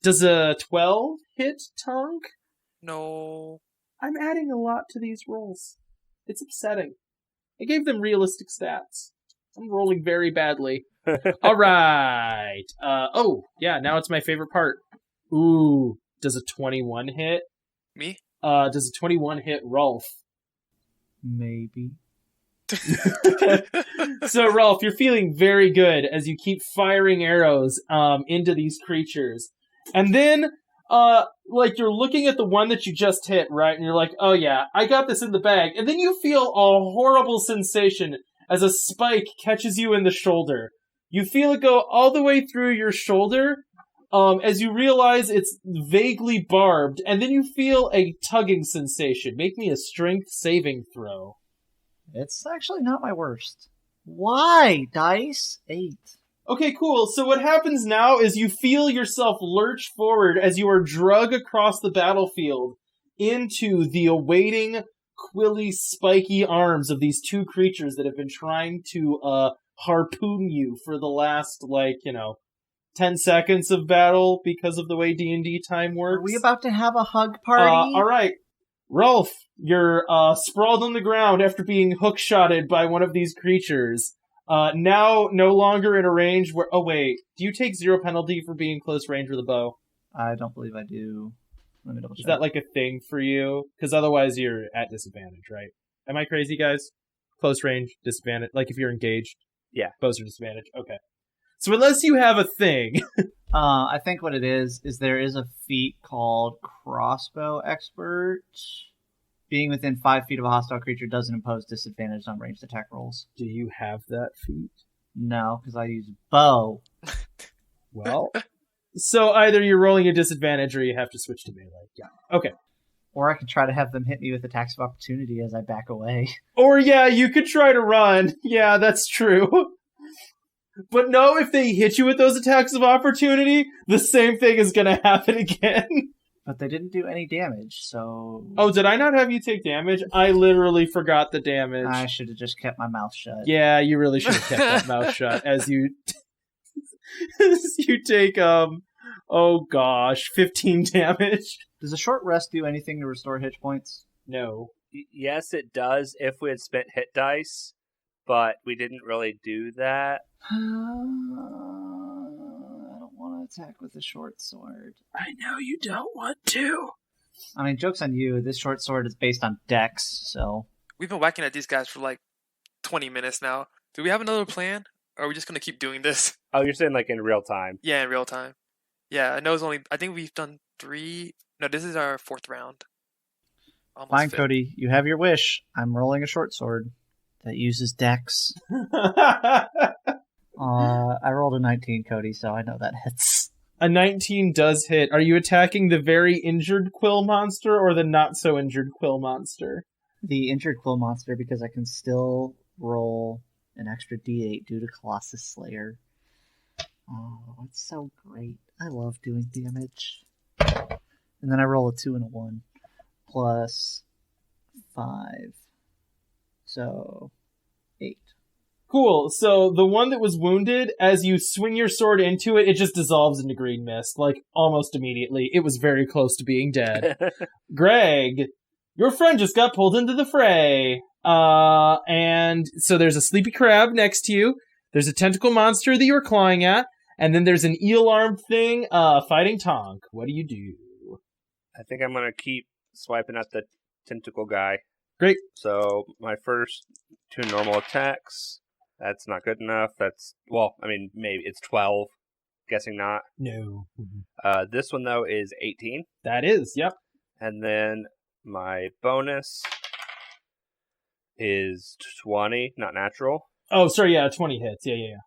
Does a 12 hit, Thonk? No. I'm adding a lot to these rolls. It's upsetting. I gave them realistic stats. I'm rolling very badly. Alright. Oh, yeah, now it's my favorite part. Ooh, does a 21 hit? Me? Does a 21 hit Rolf? Maybe. So, Rolf, you're feeling very good as you keep firing arrows into these creatures. And then, like, you're looking at the one that you just hit, right? And you're like, oh yeah, I got this in the bag. And then you feel a horrible sensation as a spike catches you in the shoulder. You feel it go all the way through your shoulder, as you realize it's vaguely barbed, and then you feel a tugging sensation. Make me a strength saving throw. It's actually not my worst. Why? Dice? 8. Okay, cool. So what happens now is you feel yourself lurch forward as you are dragged across the battlefield into the awaiting, quilly, spiky arms of these two creatures that have been trying to harpoon you for the last, 10 seconds of battle because of the way D&D time works. Are we about to have a hug party? All right. Rolf, you're sprawled on the ground after being hook-shotted by one of these creatures. Now no longer in a range where... Oh, wait. Do you take 0 penalty for being close range with a bow? I don't believe I do. Let me double check. Is that like a thing for you? Because otherwise you're at disadvantage, right? Am I crazy, guys? Close range, disadvantage. Like if you're engaged? Yeah. Bows are disadvantage. Okay. So unless you have a thing... I think what it is there is a feat called Crossbow Expert. Being within 5 feet of a hostile creature doesn't impose disadvantage on ranged attack rolls. Do you have that feat? No, because I use bow. Well, so either you're rolling a disadvantage or you have to switch to melee. Yeah. Okay. Or I could try to have them hit me with attacks of opportunity as I back away. Or yeah, you could try to run. Yeah, that's true. But no, if they hit you with those attacks of opportunity, the same thing is gonna happen again. But they didn't do any damage, so... Oh, did I not have you take damage? I literally forgot the damage. I should have just kept my mouth shut. Yeah, you really should have kept that mouth shut as you... as you take, oh gosh, 15 damage. Does a short rest do anything to restore hit points? No. Yes, it does if we had spent hit dice, but we didn't really do that. I don't want to attack with a short sword. I know you don't want to. I mean, joke's on you. This short sword is based on dex, so... We've been whacking at these guys for like 20 minutes now. Do we have another plan? Or are we just going to keep doing this? Oh, you're saying like in real time? Yeah, in real time. Yeah, I know it's only... I think we've done 3... No, this is our 4th round. Almost Fine, 5th. Cody. You have your wish. I'm rolling a short sword that uses dex. I rolled a 19, Cody, so I know that hits. A 19 does hit. Are you attacking the very injured quill monster or the not-so-injured quill monster? The injured quill monster, because I can still roll an extra d8 due to Colossus Slayer. Oh, it's so great. I love doing damage. And then I roll a 2 and a 1. Plus 5. So, 8. Cool. So the one that was wounded, as you swing your sword into it, it just dissolves into green mist, like almost immediately. It was very close to being dead. Greg, your friend just got pulled into the fray. And so there's a sleepy crab next to you. There's a tentacle monster that you're clawing at. And then there's an eel-armed thing fighting Thonk. What do you do? I think I'm going to keep swiping at the tentacle guy. Great. So my first 2 normal attacks. That's not good enough. Maybe it's 12. Guessing not. No. This one, though, is 18. That is, yep. And then my bonus is 20, not natural. Oh, sorry, yeah, 20 hits. Yeah.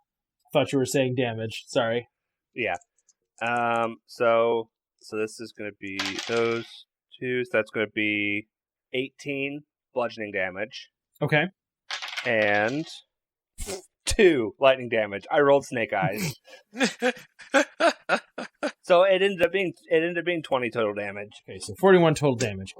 Thought you were saying damage. Sorry. Yeah. So this is going to be those 2. So that's going to be 18 bludgeoning damage. Okay. And 2 lightning damage. I rolled snake eyes. So it ended up being 20 total damage. Okay, so 41 total damage.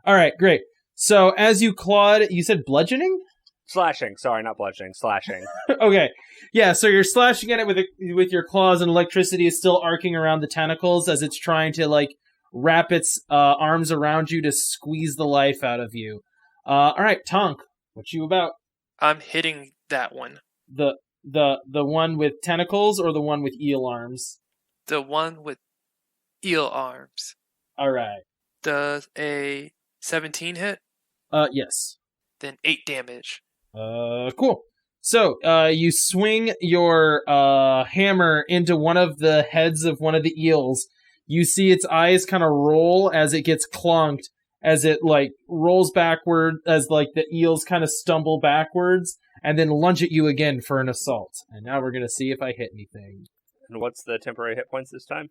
All right, great. So as you clawed, you said bludgeoning? Slashing. Sorry, not bludgeoning. Slashing. Okay. Yeah, so you're slashing at it with your claws, and electricity is still arcing around the tentacles as it's trying to, wrap its arms around you to squeeze the life out of you. All right, Thonk, what you about? I'm hitting that one. The one with tentacles or the one with eel arms? The one with eel arms. All right. Does a 17 hit? Yes. Then 8 damage. Cool. So, you swing your hammer into one of the heads of one of the eels. You see its eyes kind of roll as it gets clunked, as it, rolls backward, as, the eels kind of stumble backwards, and then lunge at you again for an assault. And now we're gonna see if I hit anything. And what's the temporary hit points this time?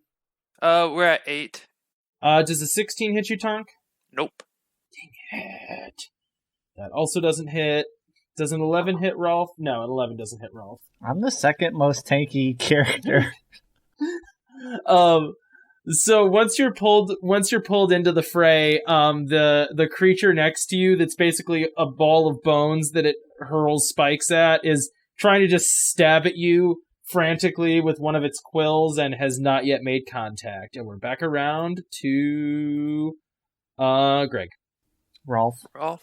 We're at 8. Does a 16 hit you, Thonk? Nope. Hit. That also doesn't hit. Does an 11 hit Rolf? No, an 11 doesn't hit Rolf. I'm the second most tanky character. So once you're pulled into the fray, the creature next to you, that's basically a ball of bones that it hurls spikes at, is trying to just stab at you frantically with one of its quills and has not yet made contact. And we're back around to Greg. Rolf. Rolf.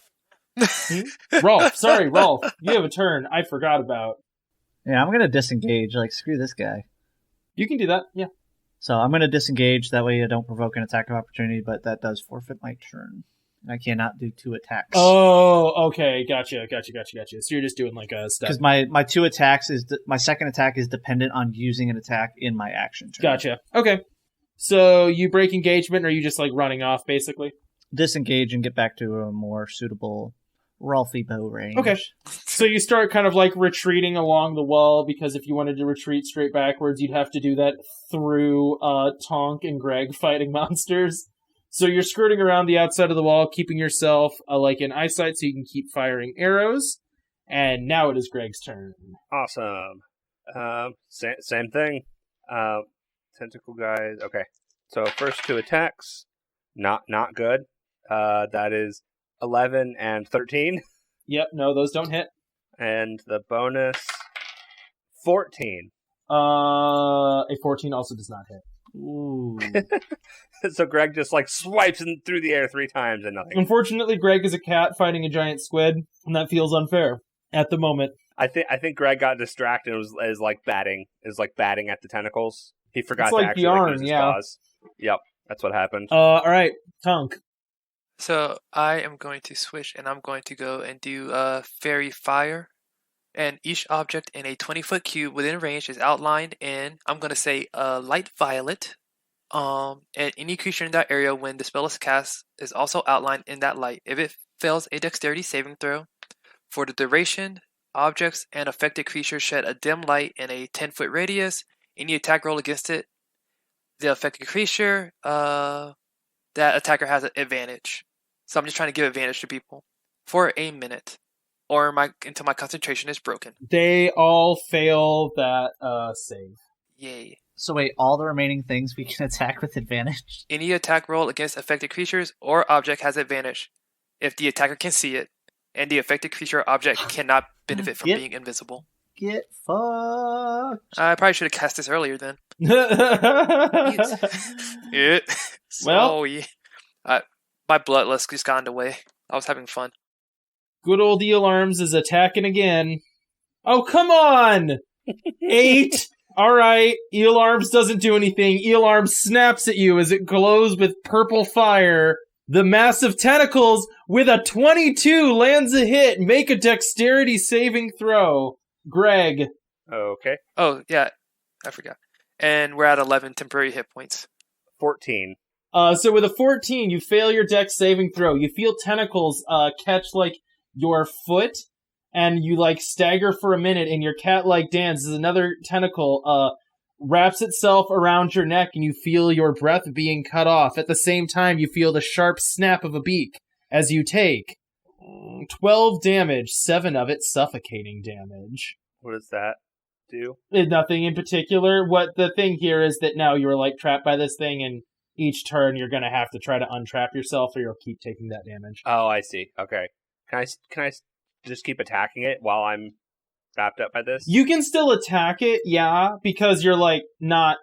Rolf. Sorry, Rolf. You have a turn. I forgot about. Yeah, I'm gonna disengage. Like, screw this guy. You can do that. Yeah. So I'm gonna disengage. That way I don't provoke an attack of opportunity, but that does forfeit my turn. I cannot do 2 attacks. Oh, okay. Gotcha. So you're just doing like a step. Because my 2 attacks my second attack is dependent on using an attack in my action turn. Gotcha. Okay. So you break engagement, or are you just like running off, basically? Disengage and get back to a more suitable Rolfie bow range. Okay. So you start kind of like retreating along the wall, because if you wanted to retreat straight backwards, you'd have to do that through Thonk and Greg fighting monsters. So you're skirting around the outside of the wall, keeping yourself like in eyesight so you can keep firing arrows. And now it is Greg's turn. Awesome. Same thing. Tentacle guys. Okay. So first 2 attacks. Not good. That is 11 and 13. Yep, no, those don't hit. And the bonus 14. A 14 also does not hit. Ooh. So Greg just like swipes through the air 3 times and nothing. Unfortunately, Greg is a cat fighting a giant squid, and that feels unfair at the moment. I think Greg got distracted and is like batting at the tentacles. He forgot It's to like actually the arm, use his yeah. claws. Yep, that's what happened. All right, Thonk. So I am going to switch, and I'm going to go and do Fairy Fire. And each object in a 20-foot cube within range is outlined in, I'm going to say, light violet. And any creature in that area when the spell is cast is also outlined in that light. If it fails a dexterity saving throw, for the duration, objects and affected creatures shed a dim light in a 10-foot radius. Any attack roll against it, the affected creature, that attacker has an advantage. So I'm just trying to give advantage to people for a minute, or until my concentration is broken. They all fail that save. Yay. So wait, all the remaining things we can attack with advantage? Any attack roll against affected creatures or object has advantage if the attacker can see it, and the affected creature or object cannot benefit from being invisible. Get fucked. I probably should have cast this earlier then. Yeah. Well, yeah. My bloodlust just got underway. I was having fun. good old Eel Arms is attacking again. Oh, come on! 8! Alright, Eel Arms doesn't do anything. Eel Arms snaps at you as it glows with purple fire. The massive tentacles, with a 22, lands a hit. Make a dexterity saving throw. Greg. Okay. Oh, yeah. I forgot. And we're at 11 temporary hit points. 14. So with a 14, you fail your dex saving throw. You feel tentacles catch, like, your foot, and you, like, stagger for a minute, and your cat-like dance as another tentacle wraps itself around your neck, and you feel your breath being cut off. At the same time, you feel the sharp snap of a beak as you take 12 damage, 7 of it suffocating damage. What does that do? Nothing in particular. What the thing here is that now you're, like, trapped by this thing, and each turn you're going to have to try to untrap yourself, or you'll keep taking that damage. Oh, I see. Okay. Can I just keep attacking it while I'm wrapped up by this? You can still attack it, yeah, because you're, like, not...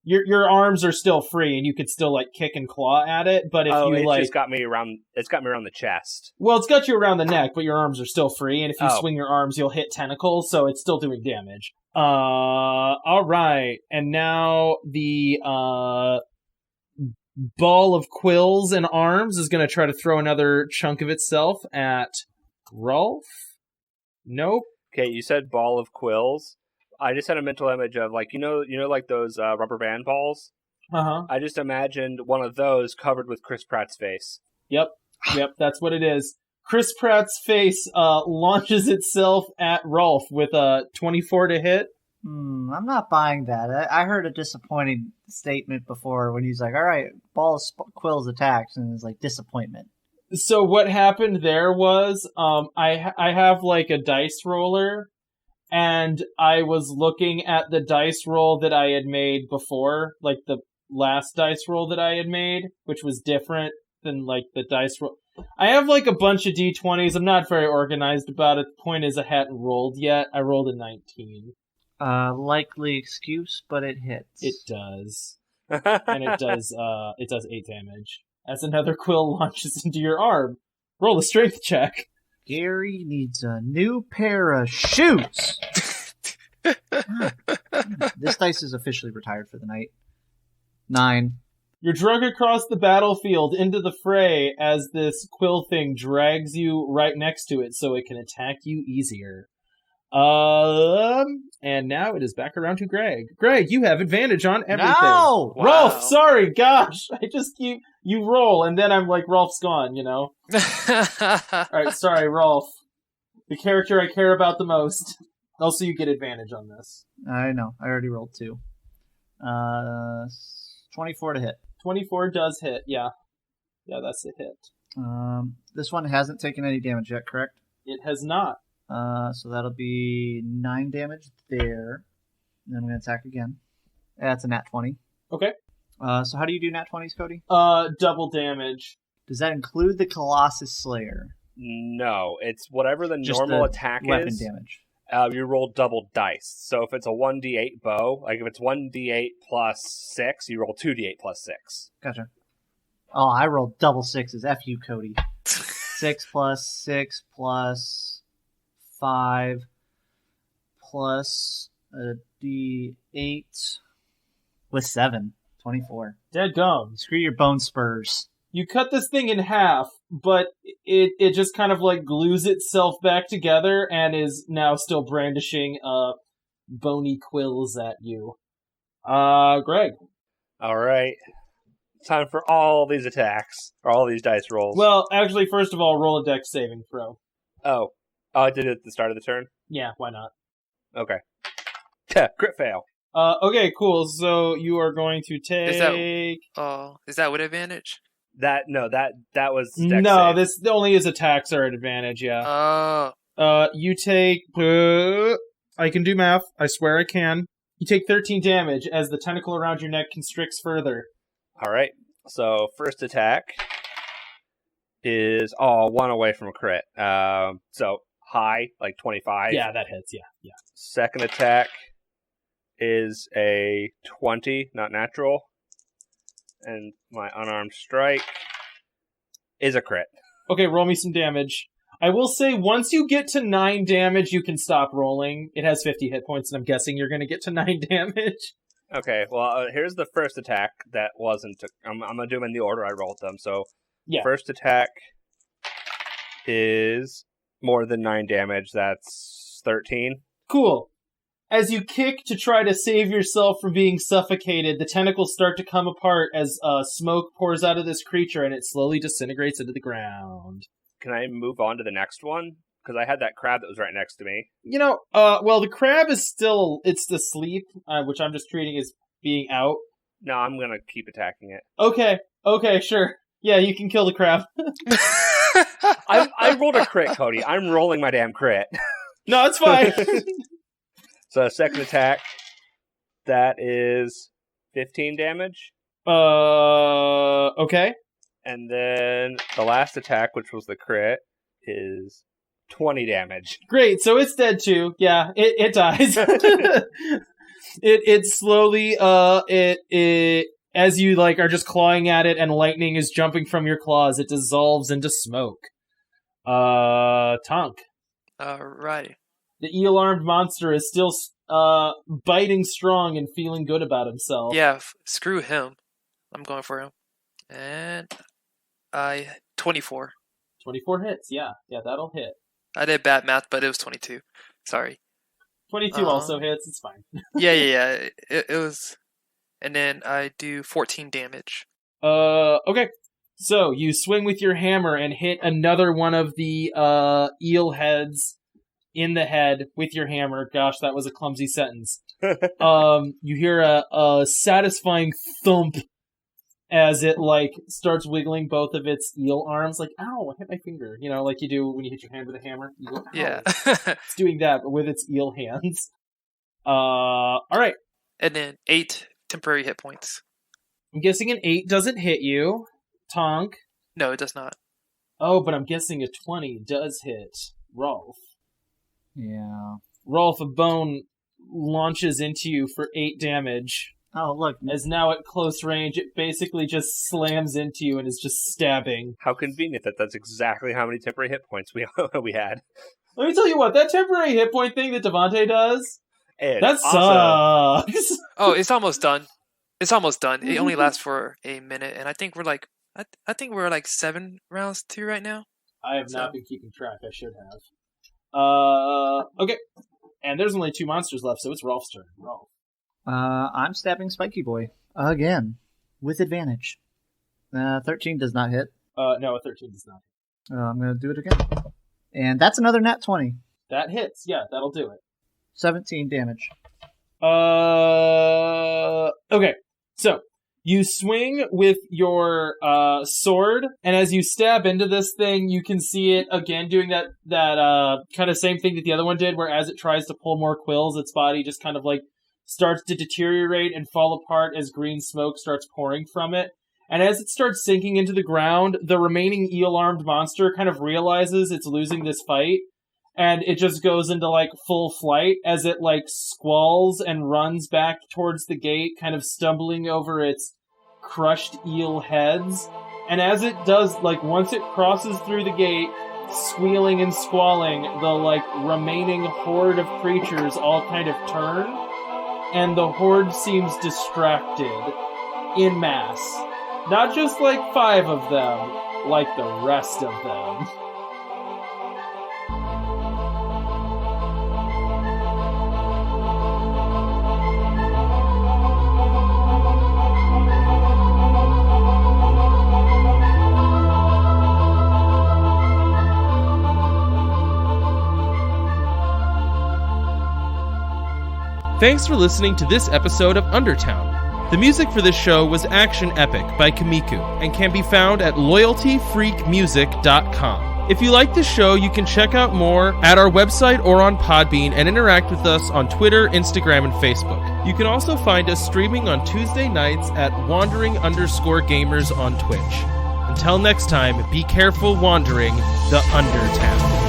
Your arms are still free, and you could still, like, kick and claw at it, but if you, it's like... just got me around the chest. Well, it's got you around the neck, but your arms are still free, and if you Oh. swing your arms, you'll hit tentacles, so it's still doing damage. Alright, and now the, ball of quills and arms is going to try to throw another chunk of itself at Rolf. Nope. Okay, you said ball of quills. I just had a mental image of, like, you know, like those rubber band balls? Uh-huh. I just imagined one of those covered with Chris Pratt's face. Yep, that's what it is. Chris Pratt's face launches itself at Rolf with a 24 to hit. I'm not buying that. I heard a disappointing statement before when he's like, all right, ball of quills attacks, and it's like disappointment. So what happened there was, I have like a dice roller, and I was looking at the dice roll that I had made before, like the last dice roll that I had made, which was different than like the dice roll. I have like a bunch of D20s. I'm not very organized about it. The point is I hadn't rolled yet. I rolled a 19. Likely excuse, but it hits. It does. And it does 8 damage. As another quill launches into your arm. Roll a strength check. Gary needs a new pair of shoes. This dice is officially retired for the night. 9. You're dragged across the battlefield into the fray as this quill thing drags you right next to it so it can attack you easier. And now it is back around to Greg. Greg, you have advantage on everything. No! Wow. Rolf, sorry, gosh. I just keep... You roll, and then I'm like, Rolf's gone, you know? Alright, sorry, Rolf. The character I care about the most. Also, you get advantage on this. I know. I already rolled 2. 24 to hit. 24 does hit, yeah. Yeah, that's a hit. This one hasn't taken any damage yet, correct? It has not. So that'll be 9 damage there. And then I'm going to attack again. That's a nat 20. Okay. So how do you do nat 20s, Cody? Double damage. Does that include the Colossus Slayer? No, it's whatever the Just normal the attack weapon is. damage. You roll double dice. So if it's a 1d8 bow, like if it's 1d8 plus 6, you roll 2d8 plus 6. Gotcha. Oh, I rolled double 6s. F you, Cody. 6 plus 6 plus 5 plus a d8 with 7. 24. Dead gum. Screw your bone spurs. You cut this thing in half, but it just kind of like glues itself back together and is now still brandishing bony quills at you. Greg. All right. Time for all these attacks, or all these dice rolls. Well, actually, first of all, roll a dex saving throw. Oh, I did it at the start of the turn? Yeah, why not? Okay. Crit fail. Okay, cool. So you are going to take... Is that with advantage? That was dex No, save. this only is attacks are at advantage, yeah. Oh. You take... I can do math. I swear I can. You take 13 damage as the tentacle around your neck constricts further. All right. So first attack is 1 away from a crit. So high, like 25. Yeah, that hits, yeah. Second attack is a 20, not natural. And my unarmed strike is a crit. Okay, roll me some damage. I will say, once you get to 9 damage, you can stop rolling. It has 50 hit points, and I'm guessing you're going to get to 9 damage. Okay, well, here's the first attack that wasn't... I'm going to do them in the order I rolled them. So, Yeah. First attack is more than 9 damage. That's 13. Cool. As you kick to try to save yourself from being suffocated, the tentacles start to come apart as smoke pours out of this creature, and it slowly disintegrates into the ground. Can I move on to the next one? Because I had that crab that was right next to me. You know, well, the crab is still... It's asleep, which I'm just treating as being out. No, I'm going to keep attacking it. Okay, sure. Yeah, you can kill the crab. I rolled a crit, Cody. I'm rolling my damn crit. No, it's fine. So, second attack, that is 15 damage. Okay. And then the last attack, which was the crit, is 20 damage. Great, so it's dead too. Yeah, it dies. it slowly, as you like are just clawing at it and lightning is jumping from your claws, it dissolves into smoke. Thonk. Alrighty. The eel-armed monster is still biting strong and feeling good about himself. Yeah, screw him. I'm going for him. And 24. 24 hits, yeah. Yeah, that'll hit. I did bad math, but it was 22. Sorry. 22 also hits, it's fine. Yeah. It was... And then I do 14 damage. Okay. So, you swing with your hammer and hit another one of the eel heads in the head with your hammer. Gosh, that was a clumsy sentence. You hear a satisfying thump as it, like, starts wiggling both of its eel arms. Like, ow, I hit my finger. You know, like you do when you hit your hand with a hammer. You go, ow. Yeah. It's doing that, but with its eel hands. Alright. And then 8 temporary hit points. I'm guessing an 8 doesn't hit you. Thonk. No, it does not. Oh, but I'm guessing a 20 does hit Rolf. Yeah. Rolf, a bone launches into you for 8 damage. Oh, look. As now at close range, it basically just slams into you and is just stabbing. How convenient that that's exactly how many temporary hit points we had. Let me tell you what, that temporary hit point thing that Devante does, And that also, sucks. Oh, it's almost done. It only lasts for a minute, and I think we're like, I think we're like 7 rounds through right now. I have not been keeping track. I should have. Okay. And there's only 2 monsters left, so it's Rolf's turn. Rolf. I'm stabbing Spiky Boy again with advantage. 13 does not hit. No, a 13 does not. I'm gonna do it again, and that's another nat 20. That hits. Yeah, that'll do it. 17 damage. Okay. So, you swing with your sword, and as you stab into this thing, you can see it again doing that kind of same thing that the other one did, where as it tries to pull more quills, its body just kind of like starts to deteriorate and fall apart as green smoke starts pouring from it. And as it starts sinking into the ground, the remaining eel-armed monster kind of realizes it's losing this fight, and it just goes into, like, full flight as it, like, squalls and runs back towards the gate, kind of stumbling over its crushed eel heads. And as it does, like, once it crosses through the gate, squealing and squalling, the, like, remaining horde of creatures all kind of turn, and the horde seems distracted in mass. Not just, like, 5 of them, like the rest of them. Thanks for listening to this episode of UnderTown. The music for this show was Action Epic by Komiku and can be found at loyaltyfreakmusic.com. If you like this show, you can check out more at our website or on Podbean and interact with us on Twitter, Instagram, and Facebook. You can also find us streaming on Tuesday nights at wandering_gamers on Twitch. Until next time, be careful wandering the UnderTown.